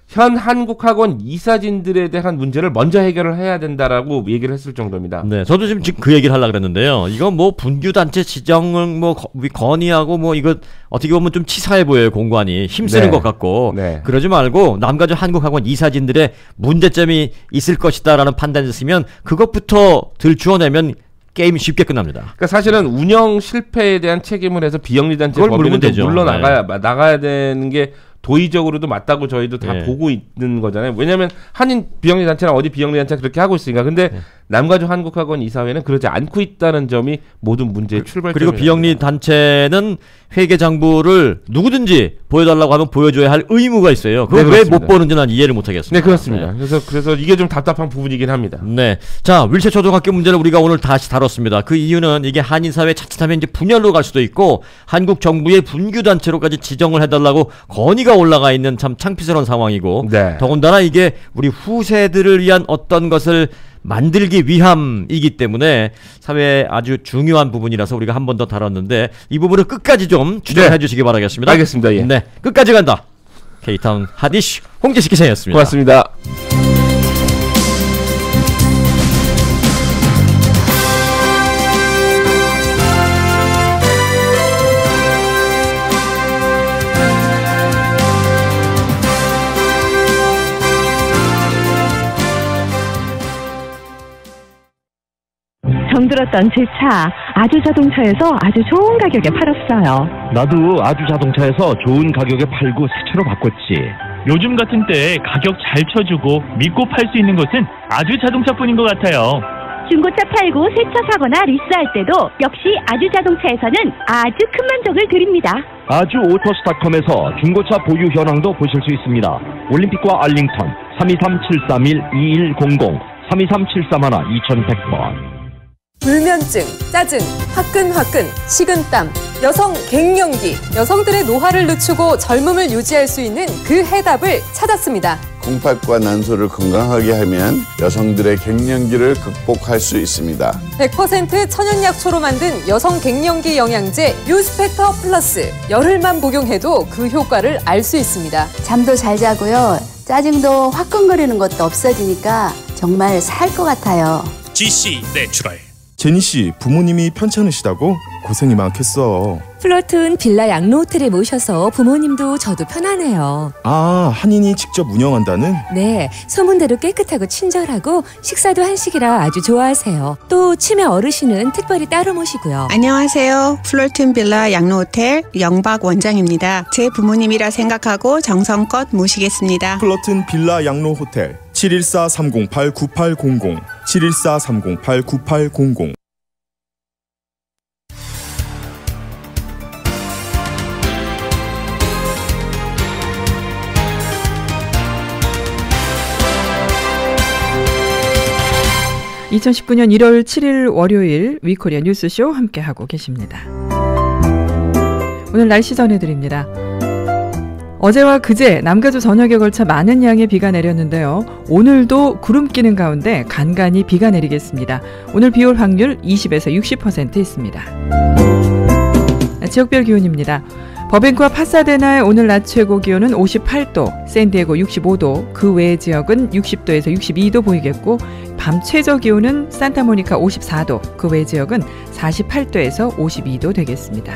현 한국학원 이사진들에 대한 문제를 먼저 해결을 해야 된다라고 얘기를 했을 정도입니다. 네, 저도 지금 그 얘기를 하려고 그랬는데요. 이거 뭐 분규단체 지정을 뭐 건의하고 뭐 이거 어떻게 보면 좀 치사해 보여요, 공관이. 힘쓰는 네. 것 같고. 네. 그러지 말고 남가주 한국학원 이사진들의 문제점이 있을 것이다라는 판단이 있으면 그것부터 들추어내면 게임이 쉽게 끝납니다. 그러니까 사실은 운영 실패에 대한 책임을 해서 비영리단체 그걸 물으면 법인은 되죠. 물러나가야 되는 게 도의적으로도 맞다고 저희도 다 네. 보고 있는 거잖아요. 왜냐하면 한인 비영리 단체랑 어디 비영리 단체가 그렇게 하고 있으니까. 근데 남가주 한국학원 이사회는 그러지 않고 있다는 점이 모든 문제의 출발점입니다. 그리고 비영리 단체는 회계 장부를 누구든지 보여달라고 하면 보여줘야 할 의무가 있어요. 그걸 왜 못 보는지 난 이해를 못하겠습니다. 네, 그렇습니다. 그래서 이게 좀 답답한 부분이긴 합니다. 네. 자, 윌체 초등학교 문제를 우리가 오늘 다시 다뤘습니다. 그 이유는 이게 한인사회 자칫하면 이제 분열로 갈 수도 있고 한국 정부의 분규단체로까지 지정을 해달라고 건의가 올라가 있는 참 창피스러운 상황이고 네. 더군다나 이게 우리 후세들을 위한 어떤 것을 만들기 위함이기 때문에 사회에 아주 중요한 부분이라서 우리가 한 번 더 다뤘는데 이 부분을 끝까지 좀 추적해 주시기 바라겠습니다. 알겠습니다. 예. 네. 끝까지 간다. K타운 핫이슈 홍재식 기자였습니다. 고맙습니다. 정들었던 제 차 아주자동차에서 아주 좋은 가격에 팔았어요. 나도 아주자동차에서 좋은 가격에 팔고 새 차로 바꿨지. 요즘 같은 때에 가격 잘 쳐주고 믿고 팔 수 있는 곳은 아주자동차뿐인 것 같아요. 중고차 팔고 새 차 사거나 리스할 때도 역시 아주자동차에서는 아주 큰 만족을 드립니다. 아주오토스닷컴에서 중고차 보유 현황도 보실 수 있습니다. 올림픽과 알링턴 323-731-2100 323-731-2100번. 불면증, 짜증, 화끈화끈, 식은땀, 여성 갱년기, 여성들의 노화를 늦추고 젊음을 유지할 수 있는 그 해답을 찾았습니다. 콩팥과 난소를 건강하게 하면 여성들의 갱년기를 극복할 수 있습니다. 100% 천연약초로 만든 여성 갱년기 영양제 뉴스펙터 플러스. 열흘만 복용해도 그 효과를 알 수 있습니다. 잠도 잘 자고요. 짜증도 화끈거리는 것도 없어지니까 정말 살 것 같아요. GC 내추럴. 제니씨, 부모님이 편찮으시다고? 고생이 많겠어. 플러튼 빌라 양로호텔에 모셔서 부모님도 저도 편하네요. 아, 한인이 직접 운영한다는? 네, 소문대로 깨끗하고 친절하고 식사도 한식이라 아주 좋아하세요. 또 치매 어르신은 특별히 따로 모시고요. 안녕하세요. 플러튼 빌라 양로호텔 영박 원장입니다. 제 부모님이라 생각하고 정성껏 모시겠습니다. 플러튼 빌라 양로호텔 714-308-9800 714-308-9800. (2019년 1월 7일) 월요일 위코리아 뉴스쇼 함께하고 계십니다. 오늘 날씨 전해드립니다. 어제와 그제 남가주 전역에 걸쳐 많은 양의 비가 내렸는데요. 오늘도 구름 끼는 가운데 간간히 비가 내리겠습니다. 오늘 비올 확률 20에서 60% 있습니다. 지역별 기온입니다. 버뱅크와 파사데나의 오늘 낮 최고 기온은 58도, 샌디에고 65도, 그 외의 지역은 60도에서 62도 보이겠고 밤 최저 기온은 산타모니카 54도, 그 외의 지역은 48도에서 52도 되겠습니다.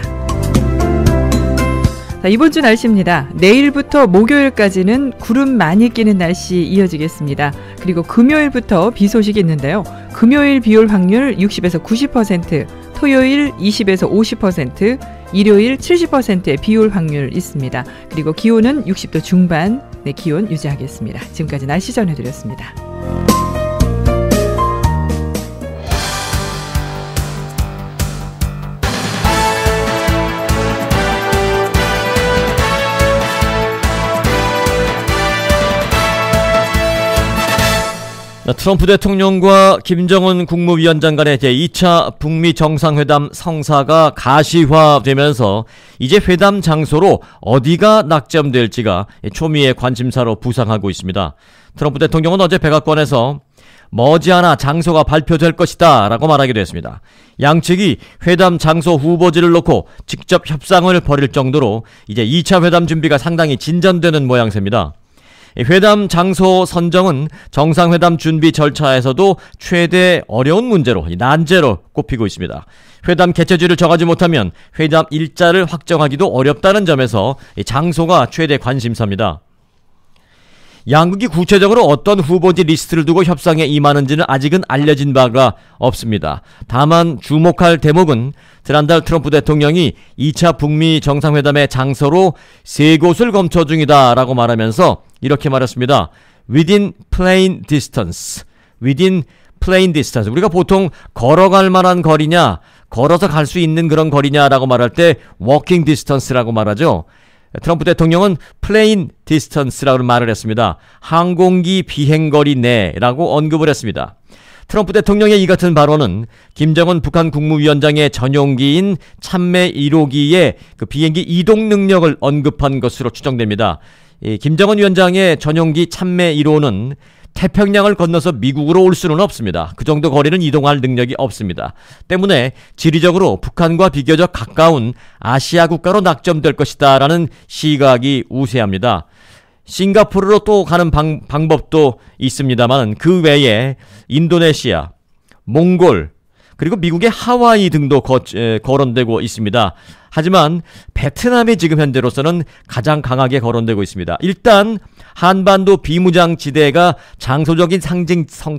자, 이번 주 날씨입니다. 내일부터 목요일까지는 구름 많이 끼는 날씨 이어지겠습니다. 그리고 금요일부터 비 소식이 있는데요. 금요일 비올 확률 60에서 90%, 토요일 20에서 50%, 일요일 70%의 비올 확률 있습니다. 그리고 기온은 60도 중반, 네, 기온 유지하겠습니다. 지금까지 날씨 전해드렸습니다. 트럼프 대통령과 김정은 국무위원장 간의 제2차 북미 정상회담 성사가 가시화되면서 이제 회담 장소로 어디가 낙점될지가 초미의 관심사로 부상하고 있습니다. 트럼프 대통령은 어제 백악관에서 머지않아 장소가 발표될 것이다 라고 말하기도 했습니다. 양측이 회담 장소 후보지를 놓고 직접 협상을 벌일 정도로 이제 2차 회담 준비가 상당히 진전되는 모양새입니다. 회담 장소 선정은 정상회담 준비 절차에서도 최대 어려운 문제로, 난제로 꼽히고 있습니다. 회담 개최지를 정하지 못하면 회담 일자를 확정하기도 어렵다는 점에서 장소가 최대 관심사입니다. 양국이 구체적으로 어떤 후보지 리스트를 두고 협상에 임하는지는 아직은 알려진 바가 없습니다. 다만 주목할 대목은 지난달 트럼프 대통령이 2차 북미 정상회담의 장소로 3곳을 검토 중이다라고 말하면서 이렇게 말했습니다. Within plane distance. Within plane distance. 우리가 보통 걸어갈 만한 거리냐, 걸어서 갈 수 있는 그런 거리냐라고 말할 때 walking distance라고 말하죠. 트럼프 대통령은 plane distance라고 말을 했습니다. 항공기 비행거리 내라고 언급을 했습니다. 트럼프 대통령의 이 같은 발언은 김정은 북한 국무위원장의 전용기인 참매 1호기의 그 비행기 이동 능력을 언급한 것으로 추정됩니다. 김정은 위원장의 전용기 참매 1호는 태평양을 건너서 미국으로 올 수는 없습니다. 그 정도 거리는 이동할 능력이 없습니다. 때문에 지리적으로 북한과 비교적 가까운 아시아 국가로 낙점될 것이다 라는 시각이 우세합니다. 싱가포르로 또 가는 방법도 있습니다만 그 외에 인도네시아, 몽골, 그리고 미국의 하와이 등도 거론되고 있습니다. 하지만 베트남이 지금 현재로서는 가장 강하게 거론되고 있습니다. 일단 한반도 비무장지대가 장소적인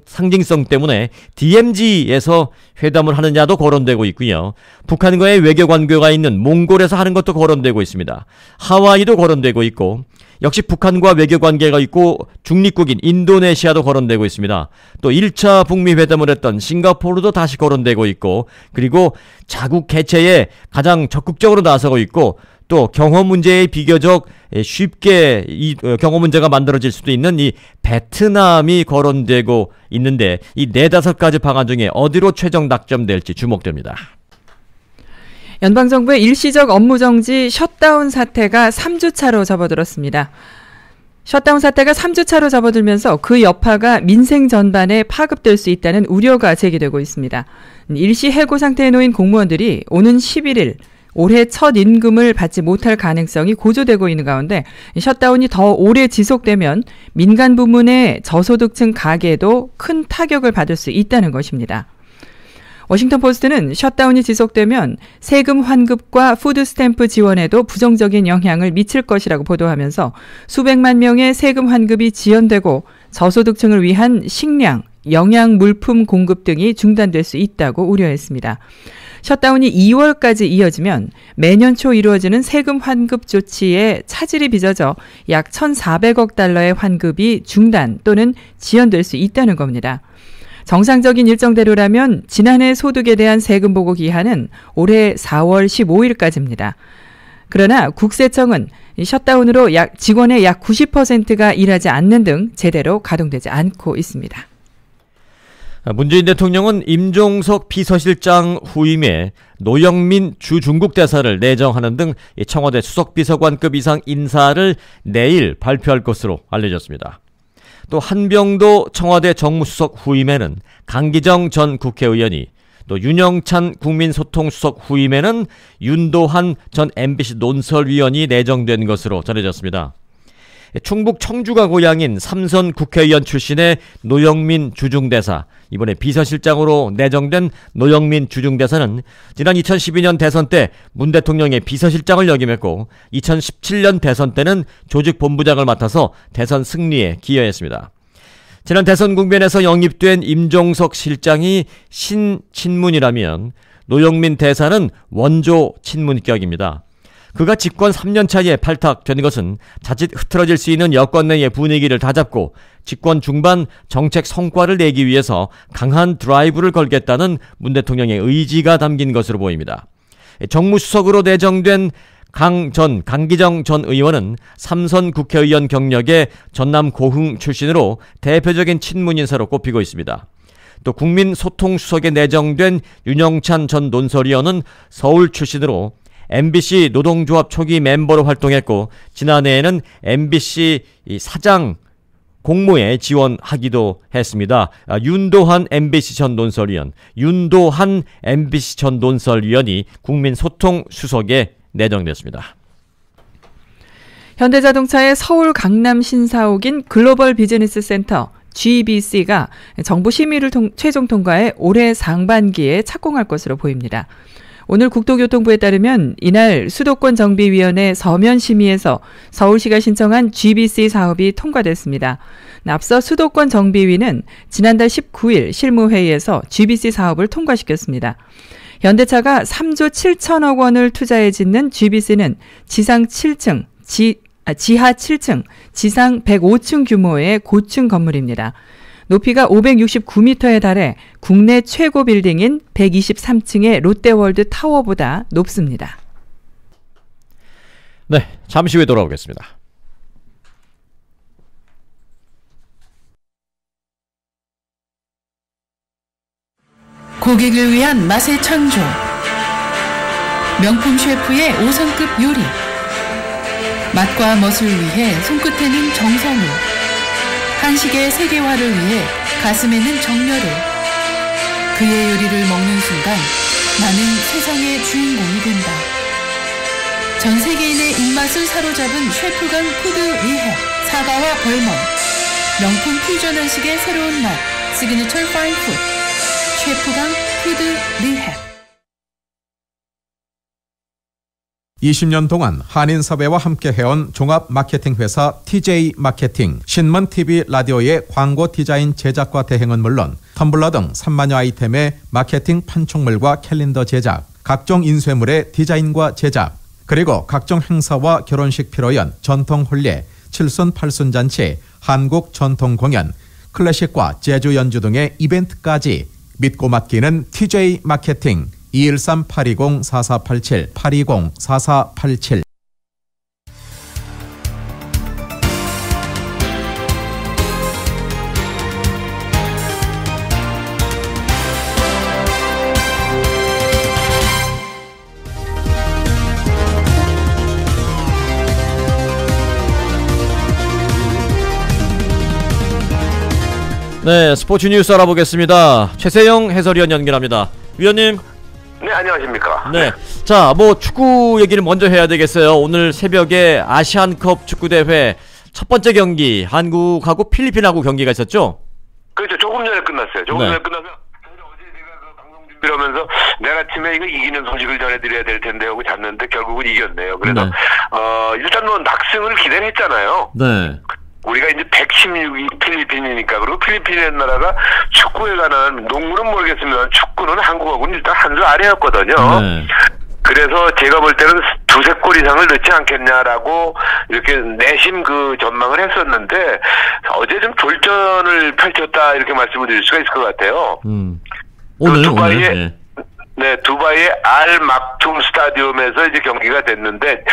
상징성 때문에 DMZ에서 회담을 하느냐도 거론되고 있고요. 북한과의 외교 관계가 있는 몽골에서 하는 것도 거론되고 있습니다. 하와이도 거론되고 있고 역시 북한과 외교 관계가 있고 중립국인 인도네시아도 거론되고 있습니다. 또 1차 북미 회담을 했던 싱가포르도 다시 거론되고 있고 그리고 자국 개최에 가장 적극적으로 나서고 있고 또 경호 문제에 비교적 쉽게 이 경호 문제가 만들어질 수도 있는 이 베트남이 거론되고 있는데 이 4-5가지 방안 중에 어디로 최종 낙점될지 주목됩니다. 연방정부의 일시적 업무정지 셧다운 사태가 3주차로 접어들었습니다. 셧다운 사태가 3주차로 접어들면서 그 여파가 민생 전반에 파급될 수 있다는 우려가 제기되고 있습니다. 일시 해고 상태에 놓인 공무원들이 오는 11일 올해 첫 임금을 받지 못할 가능성이 고조되고 있는 가운데 셧다운이 더 오래 지속되면 민간 부문의 저소득층 가계도 큰 타격을 받을 수 있다는 것입니다. 워싱턴 포스트는 셧다운이 지속되면 세금 환급과 푸드 스탬프 지원에도 부정적인 영향을 미칠 것이라고 보도하면서 수백만 명의 세금 환급이 지연되고 저소득층을 위한 식량, 영양 물품 공급 등이 중단될 수 있다고 우려했습니다. 셧다운이 2월까지 이어지면 매년 초 이루어지는 세금 환급 조치에 차질이 빚어져 약 1,400억 달러의 환급이 중단 또는 지연될 수 있다는 겁니다. 정상적인 일정대로라면 지난해 소득에 대한 세금 보고 기한은 올해 4월 15일까지입니다. 그러나 국세청은 셧다운으로 직원의 약 90%가 일하지 않는 등 제대로 가동되지 않고 있습니다. 문재인 대통령은 임종석 비서실장 후임에 노영민 주중국 대사를 내정하는 등 청와대 수석비서관급 이상 인사를 내일 발표할 것으로 알려졌습니다. 또 한병도 청와대 정무수석 후임에는 강기정 전 국회의원이, 또 윤영찬 국민소통수석 후임에는 윤도한 전 MBC 논설위원이 내정된 것으로 전해졌습니다. 충북 청주가 고향인 삼선 국회의원 출신의 노영민 주중대사, 이번에 비서실장으로 내정된 노영민 주중대사는 지난 2012년 대선 때 문 대통령의 비서실장을 역임했고 2017년 대선 때는 조직본부장을 맡아서 대선 승리에 기여했습니다. 지난 대선 국면에서 영입된 임종석 실장이 신친문이라면 노영민 대사는 원조 친문격입니다. 그가 집권 3년 차에 발탁된 것은 자칫 흐트러질 수 있는 여권 내의 분위기를 다잡고 집권 중반 정책 성과를 내기 위해서 강한 드라이브를 걸겠다는 문 대통령의 의지가 담긴 것으로 보입니다. 정무수석으로 내정된 강기정 전 의원은 삼선 국회의원 경력의 전남 고흥 출신으로 대표적인 친문인사로 꼽히고 있습니다. 또 국민소통수석에 내정된 윤영찬 전 논설위원은 서울 출신으로 MBC 노동조합 초기 멤버로 활동했고 지난해에는 MBC 사장 공모에 지원하기도 했습니다. 윤도한 MBC 전 논설위원, 윤도한 MBC 전 논설위원이 국민소통수석에 내정됐습니다. 현대자동차의 서울 강남 신사옥인 글로벌 비즈니스 센터 GBC가 정부 심의를 최종 통과해 올해 상반기에 착공할 것으로 보입니다. 오늘 국토교통부에 따르면 이날 수도권 정비위원회 서면 심의에서 서울시가 신청한 GBC 사업이 통과됐습니다. 앞서 수도권 정비위는 지난달 19일 실무회의에서 GBC 사업을 통과시켰습니다. 현대차가 3조 7천억 원을 투자해 짓는 GBC는 지하 7층, 지상 105층 규모의 고층 건물입니다. 높이가 569m에 달해 국내 최고 빌딩인 123층의 롯데월드 타워보다 높습니다. 네, 잠시 후에 돌아오겠습니다. 고객을 위한 맛의 창조. 명품 셰프의 5성급 요리. 맛과 멋을 위해 손끝에는 정성을. 한식의 세계화를 위해 가슴에는 정열을. 그의 요리를 먹는 순간 나는 세상의 주인공이 된다. 전 세계인의 입맛을 사로잡은 셰프강 푸드 리헵. 사과와 벌먼. 명품 퓨전 한식의 새로운 맛. 시그니처 파인 푸드. 셰프강 푸드 리헵. 20년 동안 한인섭외와 함께 해온 종합 마케팅 회사 TJ 마케팅, 신문, TV, 라디오의 광고 디자인 제작과 대행은 물론 텀블러 등 3만여 아이템의 마케팅 판촉물과 캘린더 제작, 각종 인쇄물의 디자인과 제작, 그리고 각종 행사와 결혼식 피로연, 전통 혼례, 칠순 팔순 잔치, 한국 전통 공연, 클래식과 재즈 연주 등의 이벤트까지 믿고 맡기는 TJ 마케팅 213-820-4487 820-4487. 네, 스포츠 뉴스 알아보겠습니다. 최세영 해설위원 연결합니다. 위원님. 네, 안녕하십니까. 네. 자, 축구 얘기를 먼저 해야 되겠어요. 오늘 새벽에 아시안컵 축구대회 첫 번째 경기, 한국하고 필리핀하고 경기가 있었죠? 그렇죠. 조금 전에 끝났어요. 조금 전에 끝나서, 어제 제가 그 방송 준비를 하면서 내가 아침에 이거 이기는 소식을 전해드려야 될 텐데 하고 잤는데 결국은 이겼네요. 그래서, 일단 낙승을 기대를 했잖아요. 네. 우리가 이제 116위 필리핀이니까, 그리고 필리핀이라는 나라가 축구에 관한, 농구는 모르겠습니다. 축구는 한국하고는 일단 한 수 아래였거든요. 네. 그래서 제가 볼 때는 두세 골 이상을 넣지 않겠냐라고 이렇게 내심 전망을 했었는데, 어제 좀 졸전을 펼쳤다 이렇게 말씀을 드릴 수가 있을 것 같아요. 오늘 두바이의 알 막툼 스타디움에서 이제 경기가 됐는데,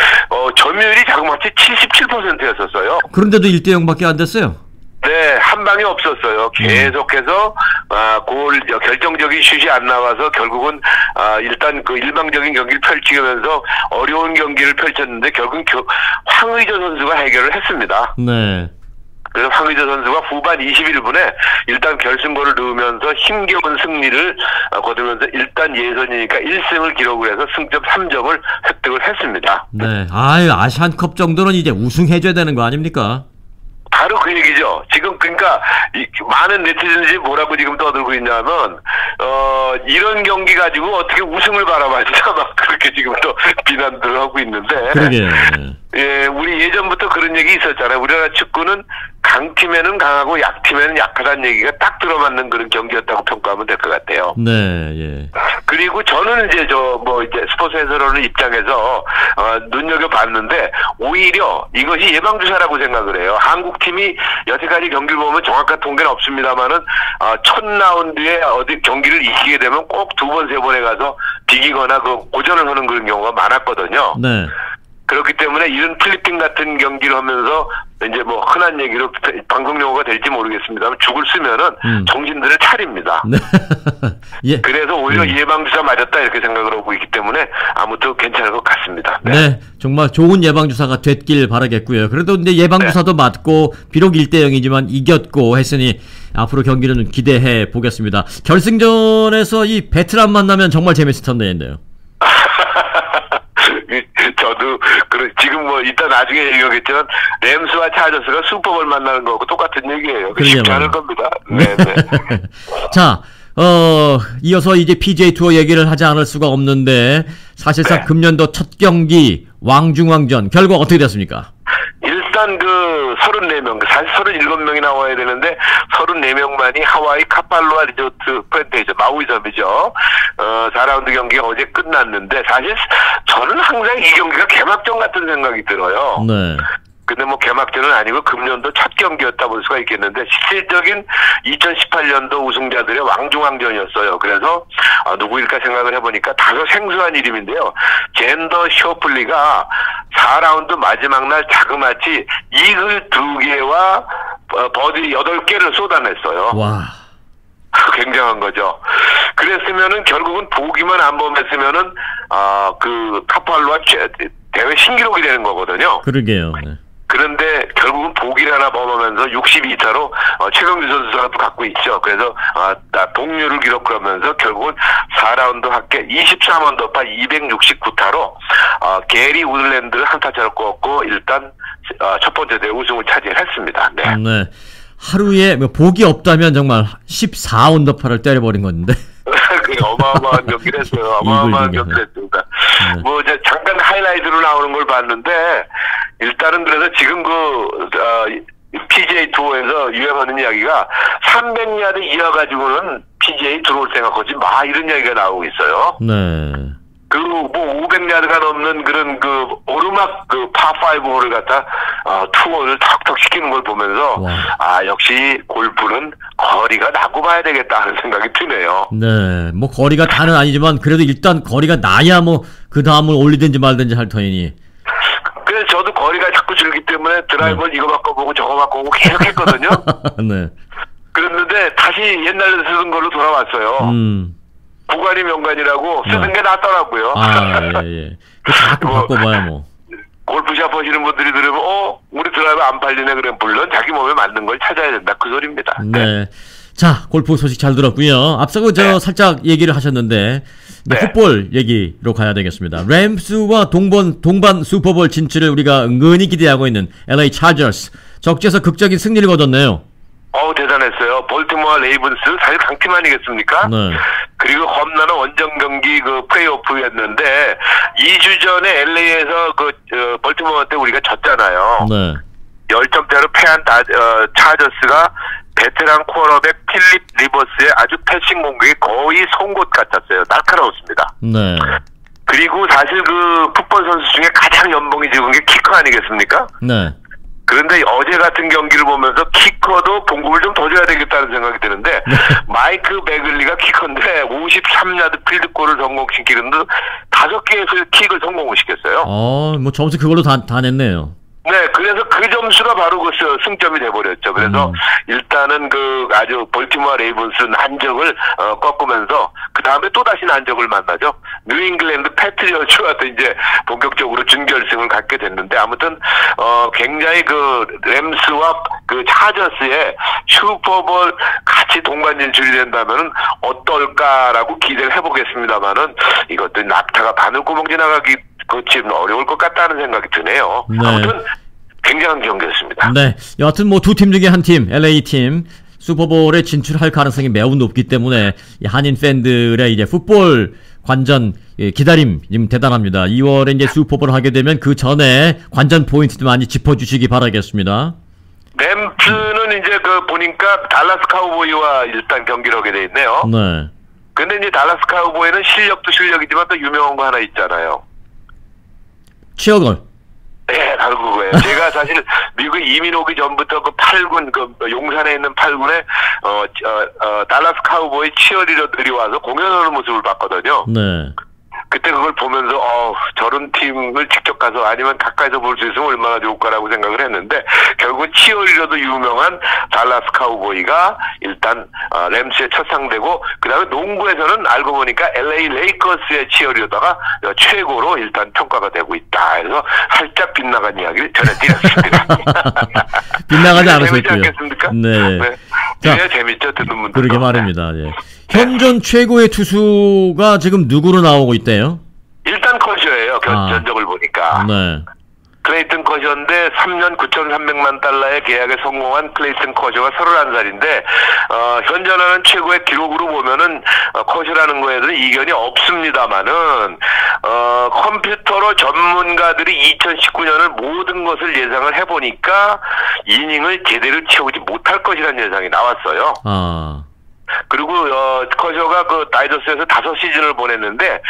점유율이 자그마치 77%였었어요. 그런데도 1대0밖에 안 됐어요. 네, 한 방이 없었어요. 계속해서 결정적인 슛이 안 나와서 결국은 일단 일방적인 경기를 펼치면서 어려운 경기를 펼쳤는데 결국은 황의조 선수가 해결을 했습니다. 네. 그래서 황의조 선수가 후반 21분에 일단 결승골을 넣으면서 힘겨운 승리를 거두면서 일단 예선이니까 1승을 기록을 해서 승점 3점을 획득을 했습니다. 네. 아시안컵 정도는 이제 우승해줘야 되는 거 아닙니까? 바로 그 얘기죠. 지금 그러니까 많은 네티즌들이 뭐라고 지금 떠들고 있냐면 이런 경기 가지고 어떻게 우승을 바라봐야 막 그렇게 지금 또 비난들을 하고 있는데. 그러게. 예, 우리 예전부터 그런 얘기 있었잖아요. 우리나라 축구는 강팀에는 강하고 약팀에는 약하다는 얘기가 딱 들어맞는 그런 경기였다고 평가하면 될 것 같아요. 네, 예. 그리고 저는 이제 이제 스포츠 해설하는 입장에서 눈여겨 봤는데 오히려 이것이 예방주사라고 생각을 해요. 한국 팀이 여태까지 경기를 보면 정확한 통계는 없습니다만은 첫 라운드에 어디 경기를 이기게 되면 꼭 두 번, 세 번에 가서 비기거나 고전을 하는 그런 경우가 많았거든요. 네. 그렇기 때문에 이런 필리핀 같은 경기를 하면서 이제 흔한 얘기로 방송 용어가 될지 모르겠습니다만 죽을 쓰면은 정신들을 차립니다. 네. 예. 그래서 오히려 예방주사 맞았다 이렇게 생각을 하고 있기 때문에 아무튼 괜찮을 것 같습니다. 네. 정말 좋은 예방주사가 됐길 바라겠고요. 그래도 근데 예방주사도 맞고 비록 1대0이지만 이겼고 했으니 앞으로 경기는 기대해 보겠습니다. 결승전에서 이 베트남 만나면 정말 재밌을 텐데요. 저도 지금 이따 나중에 얘기하겠지만 램스와 차저스가 슈퍼볼 만나는 거하고 똑같은 얘기예요. 쉽지 않을 겁니다. 네. 자, 이어서 이제 PGA 투어 얘기를 하지 않을 수가 없는데 사실상 네. 금년도 첫 경기 왕중왕전 결과 어떻게 됐습니까? 일단 그 34명, 사실 37명이 나와야 되는데 34명만이 하와이 카팔로아 리조트 프렌테이저 마우이 섬이죠. 4라운드 경기가 어제 끝났는데 사실 저는 항상 이 경기가 개막전 같은 생각이 들어요. 네. 근데 뭐 개막전은 아니고 금년도 첫 경기였다 볼 수가 있겠는데 실질적인 2018년도 우승자들의 왕중왕전이었어요. 그래서 누구일까 생각을 해보니까 다소 생소한 이름인데요. 젠더 쇼플리가 4라운드 마지막 날 자그마치 이글 2개와 버디 8개를 쏟아냈어요. 와. 굉장한 거죠. 그랬으면은 결국은 보기만 안 범했으면은 그 카팔로아 대회 신기록이 되는 거거든요. 그러게요. 네. 그런데 결국은 보기를 하나 범하면서 62타로 최경규 선수가 또 갖고 있죠. 그래서 동률을 기록하면서 결국은 4라운드 합계 23언더파 269타로 게리 우드랜드를 한타차로 꺾고 일단 첫 번째 대회 우승을 차지했습니다. 네. 네. 하루에 뭐 복이 없다면 정말 14언더파를 때려버린 건데. 어마어마한 경기를 했어요. 어마어마한 경기를 했습니다. 네. 뭐 이제 잠깐 하이라이트로 나오는 걸 봤는데 일단은 그래서 지금 PGA 투어에서 유행하는 이야기가 300야드 이어가지고는 PGA 들어올 생각 하지 마 이런 이야기가 나오고 있어요. 네. 뭐 500야드가 넘는 그런 그 오르막 그 파5 홀을 갖다 투어를 턱턱 시키는 걸 보면서 역시 골프는 거리가 나고 봐야 되겠다 하는 생각이 드네요. 네. 뭐 거리가 다는 아니지만 그래도 일단 거리가 나야 뭐 그 다음을 올리든지 말든지 할 터이니. 그래서 저도 거리가 자꾸 줄기 때문에 드라이버를 이거 바꿔보고 저거 바꿔보고 계속 했거든요. 네. 그랬는데 다시 옛날에 쓰던 걸로 돌아왔어요. 구간이 명간이라고 쓰던 게 낫더라고요. 예. 자꾸 바꿔봐야 뭐. 골프샵 하시는 분들이 들으면 우리 드라이버 안 팔리네 그러면 물론 자기 몸에 맞는 걸 찾아야 된다 그 소리입니다. 네. 자, 골프 소식 잘 들었고요. 앞서고 살짝 얘기를 하셨는데 풋볼 얘기로 가야 되겠습니다. 램스와 동반 슈퍼볼 진출을 우리가 은근히 기대하고 있는 LA 차저스 적지에서 극적인 승리를 거뒀네요. 대단했어요. 볼티모어 레이븐스 사실 강팀 아니겠습니까? 네. 그리고 험난한 원정 경기 그 플레이오프였는데 2주 전에 LA에서 볼티모어한테 우리가 졌잖아요. 네. 10점대로 패한 차저스가 베테랑 쿼터백 필립 리버스의 아주 패싱 공격이 거의 송곳 같았어요. 날카로웠습니다. 네. 그리고 사실 그 풋볼 선수 중에 가장 연봉이 적은 게 키커 아니겠습니까? 네. 그런데 어제 같은 경기를 보면서 키커도 봉급을 좀 더 줘야 되겠다는 생각이 드는데 마이크 베글리가 키커인데 53야드 필드골을 성공시키는데 5개의 킥을 성공을 시켰어요. 뭐 점수 그걸로 다 냈네요. 네, 그래서 그 점수가 바로 그 승점이 돼버렸죠. 그래서 일단은 아주 볼티모어 레이븐스 난적을 꺾으면서 그 다음에 또 다시 난적을 만나죠. 뉴잉글랜드 패트리어츠와 또 이제 본격적으로 준결승을 갖게 됐는데 아무튼 굉장히 램스와 차저스의 슈퍼볼 같이 동반 진출이 된다면은 어떨까라고 기대를 해보겠습니다만은 이것도 낙타가 바늘구멍 지나가기 지금 어려울 것 같다는 생각이 드네요. 네. 아무튼 굉장한 경기였습니다. 네, 여하튼 뭐 두 팀 중에 한 팀, LA 팀 슈퍼볼에 진출할 가능성이 매우 높기 때문에 이 한인 팬들의 이제 풋볼 관전 기다림 지금 대단합니다. 2월에 이제 슈퍼볼 하게 되면 그 전에 관전 포인트도 많이 짚어주시기 바라겠습니다. 램프는 이제 보니까 달라스 카우보이와 일단 경기를 하게 돼 있네요. 네. 근데 이제 달라스 카우보이는 실력도 실력이지만 또 유명한 거 하나 있잖아요. 치어걸. 네, 바로 그거예요. 제가 사실 미국에 이민 오기 전부터 8군, 용산에 있는 8군에, 달라스 카우보이 치어리더들이 와서 공연하는 모습을 봤거든요. 네. 그때 그걸 보면서, 저런 팀을 직접 가서 아니면 가까이서 볼 수 있으면 얼마나 좋을까라고 생각을 했는데, 결국 치어리더도 유명한 달라스 카우보이가 일단, 램스의 첫 상대고, 그 다음에 농구에서는 알고 보니까 LA 레이커스의 치어리더가 최고로 일단 평가가 되고 있다. 그래서 살짝 빗나간 이야기를 전해드렸습니다. 빗나가지 않으셨고요. 재밌지 않겠습니까? 네. 자, 재밌죠, 듣는 분들. 그러게 말입니다. 예. 현존 최고의 투수가 지금 누구로 나오고 있대요? 일단 커쇼예요. 전적을 보니까. 네. 클레이튼 커쇼 커쇼인데 3년 9,300만 달러의 계약에 성공한 클레이튼 커쇼가 31살인데 현존하는 최고의 기록으로 보면은 커쇼라는 거에는 이견이 없습니다만은 컴퓨터로 전문가들이 2019년을 모든 것을 예상을 해보니까 이닝을 제대로 채우지 못할 것이라는 예상이 나왔어요. 그리고 커쇼가 그 다이저스에서 5시즌을 보냈는데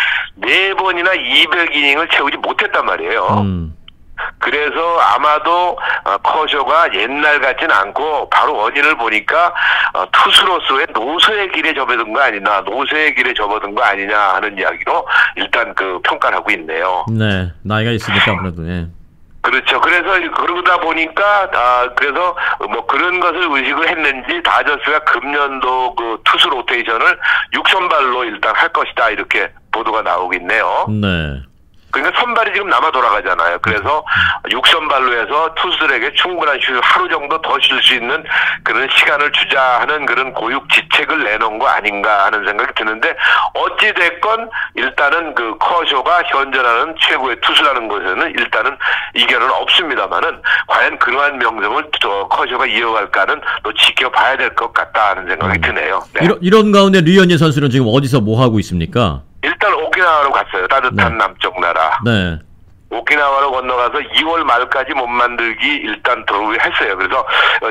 4번이나 200이닝을 채우지 못했단 말이에요. 그래서 아마도 커쇼가 옛날 같진 않고 바로 원인을 보니까 투수로서의 노쇠의 길에 접어든 거 아니냐, 노쇠의 길에 접어든 거 아니냐 하는 이야기로 일단 그 평가를 하고 있네요. 네, 나이가 있으니까 아무래도. 예. 그렇죠. 그래서 그러다 보니까 그래서 뭐 그런 것을 의식을 했는지 다저스가 금년도 그 투수 로테이션을 6선발로 일단 할 것이다 이렇게 보도가 나오고 있네요. 네. 그러니까 선발이 지금 남아 돌아가잖아요. 그래서 6선발로 해서 투수들에게 충분한 하루 정도 더 쉴 수 있는 그런 시간을 주자 하는 그런 고육지책을 내놓은 거 아닌가 하는 생각이 드는데 어찌 됐건 일단은 그 커쇼가 현존하는 최고의 투수라는 것에는 일단은 이견은 없습니다만은 과연 그러한 명성을 커쇼가 이어갈까는 또 지켜봐야 될 것 같다 하는 생각이 드네요. 네. 이런 가운데 류현진 선수는 지금 어디서 뭐 하고 있습니까? 일단 오키나와로 갔어요. 따뜻한 남쪽 나라. 네. 오키나와로 건너가서 2월 말까지 몸 만들기 일단 들어오게 했어요. 그래서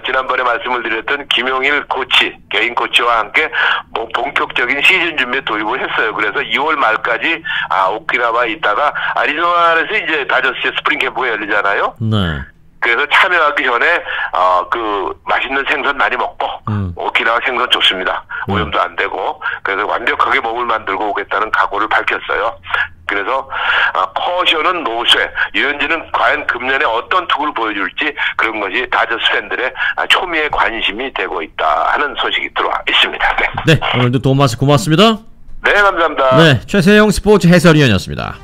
지난번에 말씀을 드렸던 김용일 코치, 개인 코치와 함께 뭐 본격적인 시즌 준비에 도입을 했어요. 그래서 2월 말까지 오키나와에 있다가 아리조나에서 이제 다저스의 스프링 캠프가 열리잖아요. 네. 그래서 참여하기 전에 그 맛있는 생선 많이 먹고 오키나와 생선 좋습니다. 오염도 안 되고 그래서 완벽하게 몸을 만들고 오겠다는 각오를 밝혔어요. 그래서 커쇼는 노쇠, 유현진은 과연 금년에 어떤 투구를 보여줄지 그런 것이 다저스 팬들의 초미의 관심이 되고 있다 하는 소식이 들어와 있습니다. 네, 오늘도 도움 말씀 고맙습니다. 네, 감사합니다. 네, 최세영 스포츠 해설위원이었습니다.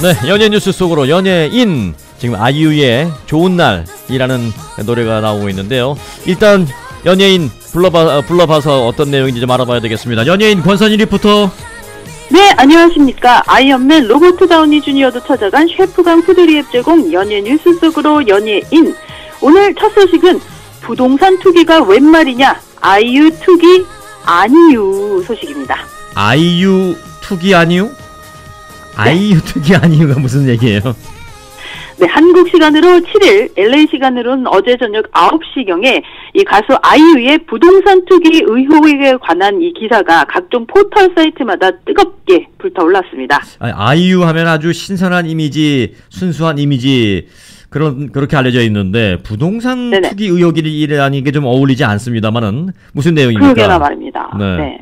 네, 연예 뉴스 속으로 연예인, 지금 아이유의 좋은 날이라는 노래가 나오고 있는데요. 일단 연예인 불러봐서 어떤 내용인지 좀 알아봐야 되겠습니다. 연예인 권선희 리포터. 네, 안녕하십니까. 아이언맨 로버트 다우니 주니어도 찾아간 셰프강 푸드리앱 제공 연예 뉴스 속으로 연예인. 오늘 첫 소식은 부동산 투기가 웬 말이냐, 아이유 투기 아니유 소식입니다. 아이유 투기 아니유? 아이유 투기 아니유가 무슨 얘기예요? 네, 한국 시간으로 7일, LA 시간으로는 어제 저녁 9시경에 이 가수 아이유의 부동산 투기 의혹에 관한 이 기사가 각종 포털 사이트마다 뜨겁게 불타올랐습니다. 아이유 하면 아주 신선한 이미지, 순수한 이미지, 그렇게 알려져 있는데 부동산 투기 의혹이라는 게 좀 어울리지 않습니다만은 무슨 내용입니까? 그러게나 말입니다. 네. 네.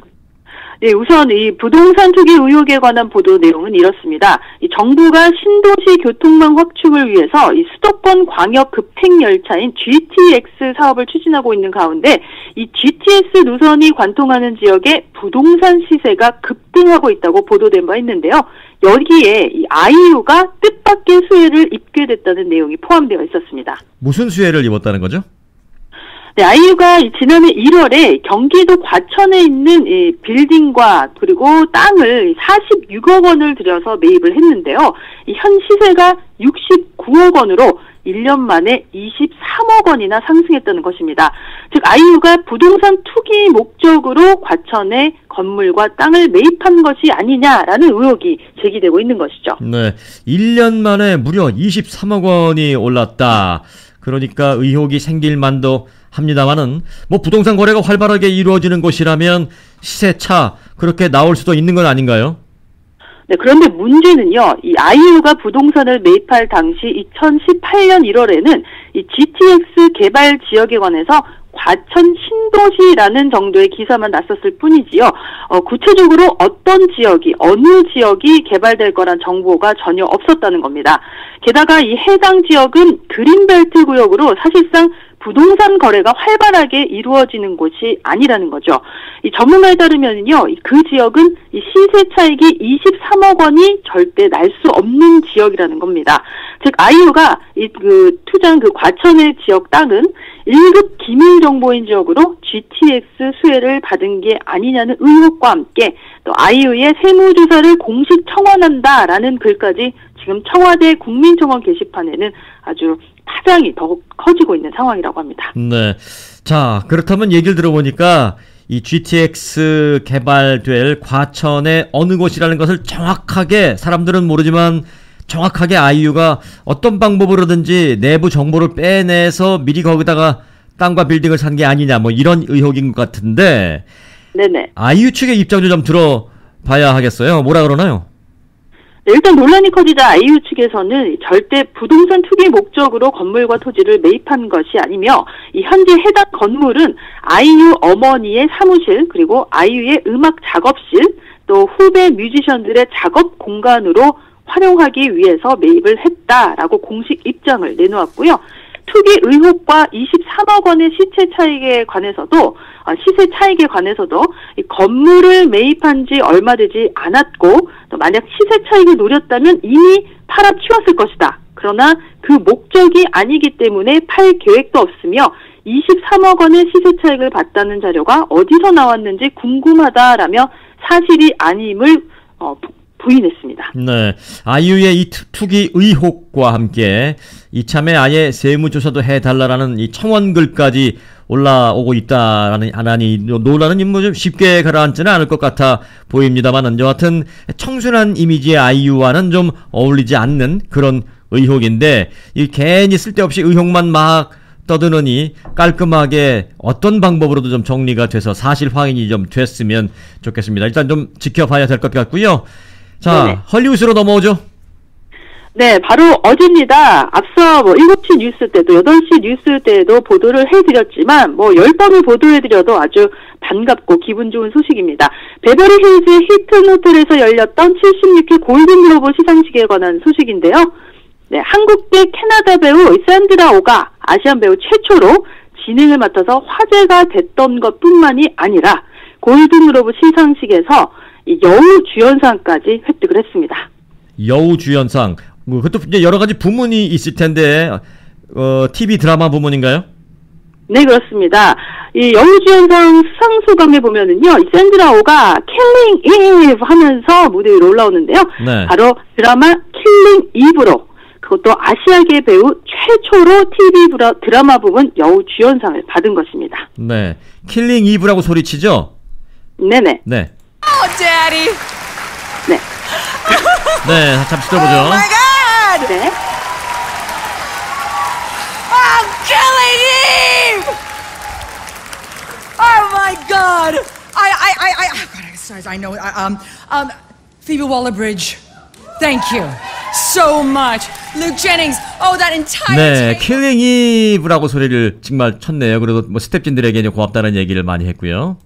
네, 우선 이 부동산 투기 의혹에 관한 보도 내용은 이렇습니다. 이 정부가 신도시 교통망 확충을 위해서 이 수도권 광역 급행 열차인 GTX 사업을 추진하고 있는 가운데 이 GTX 노선이 관통하는 지역의 부동산 시세가 급등하고 있다고 보도된 바 있는데요. 여기에 이 아이유가 뜻밖의 수혜를 입게 됐다는 내용이 포함되어 있었습니다. 무슨 수혜를 입었다는 거죠? 네, 아이유가 지난해 1월에 경기도 과천에 있는 이 빌딩과 그리고 땅을 46억 원을 들여서 매입을 했는데요. 이 현 시세가 69억 원으로 1년 만에 23억 원이나 상승했다는 것입니다. 즉 아이유가 부동산 투기 목적으로 과천에 건물과 땅을 매입한 것이 아니냐라는 의혹이 제기되고 있는 것이죠. 네, 1년 만에 무려 23억 원이 올랐다. 그러니까 의혹이 생길 만도 합니다만은 뭐 부동산 거래가 활발하게 이루어지는 곳이라면 시세차 그렇게 나올 수도 있는 건 아닌가요? 네, 그런데 문제는요, 이 아이유가 부동산을 매입할 당시 2018년 1월에는 이 GTX 개발 지역에 관해서 과천 신도시라는 정도의 기사만 났었을 뿐이지요. 구체적으로 어떤 지역이, 어느 지역이 개발될 거란 정보가 전혀 없었다는 겁니다. 게다가 이 해당 지역은 그린벨트 구역으로 사실상 부동산 거래가 활발하게 이루어지는 곳이 아니라는 거죠. 이 전문가에 따르면요, 그 지역은 이 시세 차익이 23억 원이 절대 날 수 없는 지역이라는 겁니다. 즉 아이유가 투자한 과천의 지역 땅은 1급 기밀정보인 지역으로 GTX 수혜를 받은 게 아니냐는 의혹과 함께 또 아이유의 세무조사를 공식 청원한다라는 글까지 지금 청와대 국민청원 게시판에는 아주 파장이 더 커지고 있는 상황이라고 합니다. 네. 자, 그렇다면 얘기를 들어보니까 이 GTX 개발될 과천의 어느 곳이라는 것을 정확하게 사람들은 모르지만 정확하게 아이유가 어떤 방법으로든지 내부 정보를 빼내서 미리 거기다가 땅과 빌딩을 산 게 아니냐 뭐 이런 의혹인 것 같은데 네네. 아이유 측의 입장도 좀 들어봐야 하겠어요. 뭐라 그러나요? 일단 논란이 커지자 아이유 측에서는 절대 부동산 투기 목적으로 건물과 토지를 매입한 것이 아니며 이 현재 해당 건물은 아이유 어머니의 사무실 그리고 아이유의 음악 작업실 또 후배 뮤지션들의 작업 공간으로 활용하기 위해서 매입을 했다라고 공식 입장을 내놓았고요. 투기 의혹과 23억 원의 시세 차익에 관해서도 이 건물을 매입한 지 얼마 되지 않았고 또 만약 시세 차익을 노렸다면 이미 팔아치웠을 것이다. 그러나 그 목적이 아니기 때문에 팔 계획도 없으며 23억 원의 시세 차익을 봤다는 자료가 어디서 나왔는지 궁금하다라며 사실이 아님을 부인했습니다. 네, 아이유의 이 투기 의혹과 함께 이참에 아예 세무조사도 해달라라는 이 청원글까지 올라오고 있다라는 논란은 뭐 좀 쉽게 가라앉지는 않을 것 같아 보입니다만은 여하튼 청순한 이미지의 아이유와는 좀 어울리지 않는 그런 의혹인데 이 괜히 쓸데없이 의혹만 막 떠드느니 깔끔하게 어떤 방법으로도 좀 정리가 돼서 사실 확인이 좀 됐으면 좋겠습니다. 일단 좀 지켜봐야 될 것 같고요. 자, 네네. 헐리우드로 넘어오죠. 네, 바로 어제입니다. 앞서 7시 뉴스 때도 8시 뉴스 때도 보도를 해드렸지만 10번을 보도해드려도 아주 반갑고 기분 좋은 소식입니다. 베버리 힐즈 히튼 호텔에서 열렸던 76회 골든글로브 시상식에 관한 소식인데요. 네, 한국계 캐나다 배우 샌드라 오가 아시안 배우 최초로 진행을 맡아서 화제가 됐던 것뿐만이 아니라 골든글로브 시상식에서 이 여우주연상까지 획득을 했습니다. 여우주연상. 그것도 이제 여러 가지 부문이 있을 텐데, TV 드라마 부문인가요? 네, 그렇습니다. 이 여우주연상 수상소감에 보면은요, 이 샌드라 오가 킬링 이브 하면서 무대 위로 올라오는데요. 네. 바로 드라마 킬링 이브로, 그것도 아시아계 배우 최초로 TV 드라마 부문 여우주연상을 받은 것입니다. 네. 킬링 이브라고 소리치죠? 네네. 네. Oh, Daddy. 네. 네, 잠시 들어보죠. Oh my God. 네. I'm killing Eve. Oh my God. God, I know. Phoebe Waller-Bridge. Thank you so much. Luke Jennings. Oh, that entire. 네, 킬링 이브라고 소리를 정말 쳤네요. 그래도 뭐 스태프진들에게 고맙다는 얘기를 많이 했고요.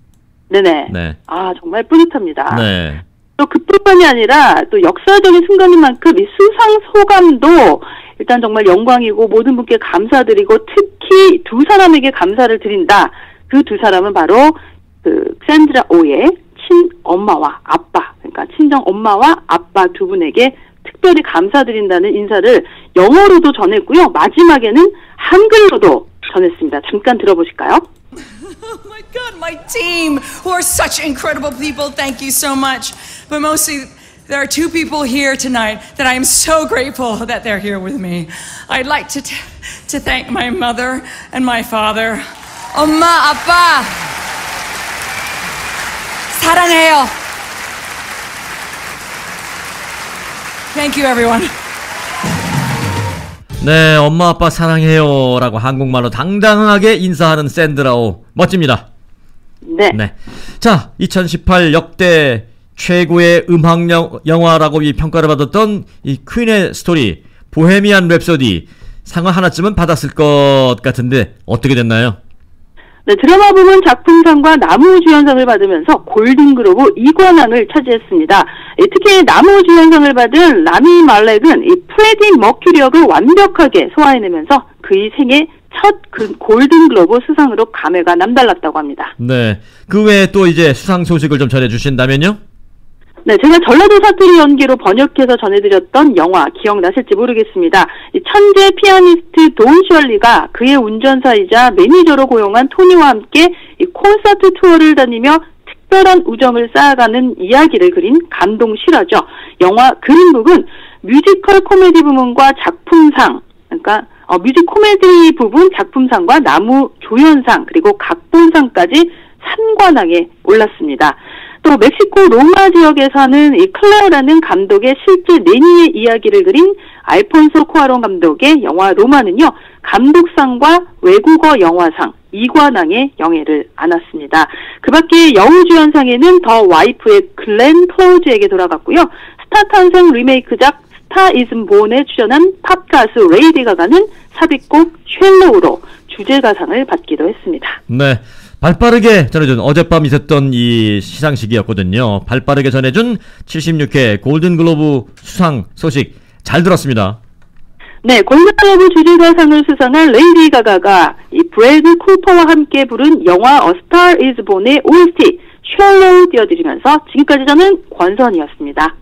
네네. 네. 아, 정말 뿌듯합니다. 네. 또 그뿐만이 아니라 또 역사적인 순간인 만큼 이 수상 소감도 일단 정말 영광이고 모든 분께 감사드리고 특히 두 사람에게 감사를 드린다. 그 두 사람은 바로 샌드라 오의 친엄마와 아빠, 그러니까 친정 엄마와 아빠 두 분에게 특별히 감사드린다는 인사를 영어로도 전했고요. 마지막에는 한글로도 전했습니다. 잠깐 들어보실까요? Oh my God, my team, who are such incredible people, thank you so much. But mostly, there are two people here tonight that I am so grateful that they're here with me. I'd like to thank my mother and my father. 엄마, 아빠, 사랑해요. Thank you, everyone. 네, 엄마 아빠 사랑해요 라고 한국말로 당당하게 인사하는 샌드라오. 멋집니다. 네. 네. 자, 2018 역대 최고의 음악 영화라고 이 평가를 받았던 이 퀸의 스토리, 보헤미안 랩소디 상을 하나쯤은 받았을 것 같은데 어떻게 됐나요? 네, 드라마 부문 작품상과 남우주연상을 받으면서 골든글로브 2관왕을 차지했습니다. 특히 남우주연상을 받은 라미 말렉은 이 프레디 머큐리 역을 완벽하게 소화해내면서 그의 생애 첫 골든글로브 수상으로 감회가 남달랐다고 합니다. 네, 그 외에 또 이제 수상 소식을 좀 전해주신다면요? 네, 제가 전라도 사투리 연기로 번역해서 전해드렸던 영화 기억나실지 모르겠습니다. 이 천재 피아니스트 돈 셜리가 그의 운전사이자 매니저로 고용한 토니와 함께 이 콘서트 투어를 다니며 특별한 우정을 쌓아가는 이야기를 그린 감동 실화죠. 영화 그린북은 뮤지컬 코미디 부문과 작품상, 그러니까 뮤직 코미디 부분 작품상과 나무 조연상 그리고 각본상까지 3관왕에 올랐습니다. 또 멕시코 로마 지역에 사는 이 클레어라는 감독의 실제 내니의 이야기를 그린 알폰소 쿠아론 감독의 영화 로마는요, 감독상과 외국어 영화상 2관왕의 영예를 안았습니다. 그 밖에 여우주연상에는 더 와이프의 글렌 클로즈에게 돌아갔고요. 스타 탄생 리메이크작 스타 이즈 본에 출연한 팝 가수 레이디 가가는 삽입곡 쉘로우로 주제가상을 받기도 했습니다. 네. 발빠르게 전해준 어젯밤 있었던 이 시상식이었거든요. 발빠르게 전해준 76회 골든글로브 수상 소식 잘 들었습니다. 네, 골든글로브 주제가상을 수상한 레이디 가가가 이 브래드 쿠퍼와 함께 부른 영화 A Star Is Born의 OST 쉘로우 띄워드리면서 지금까지 저는 권선이었습니다.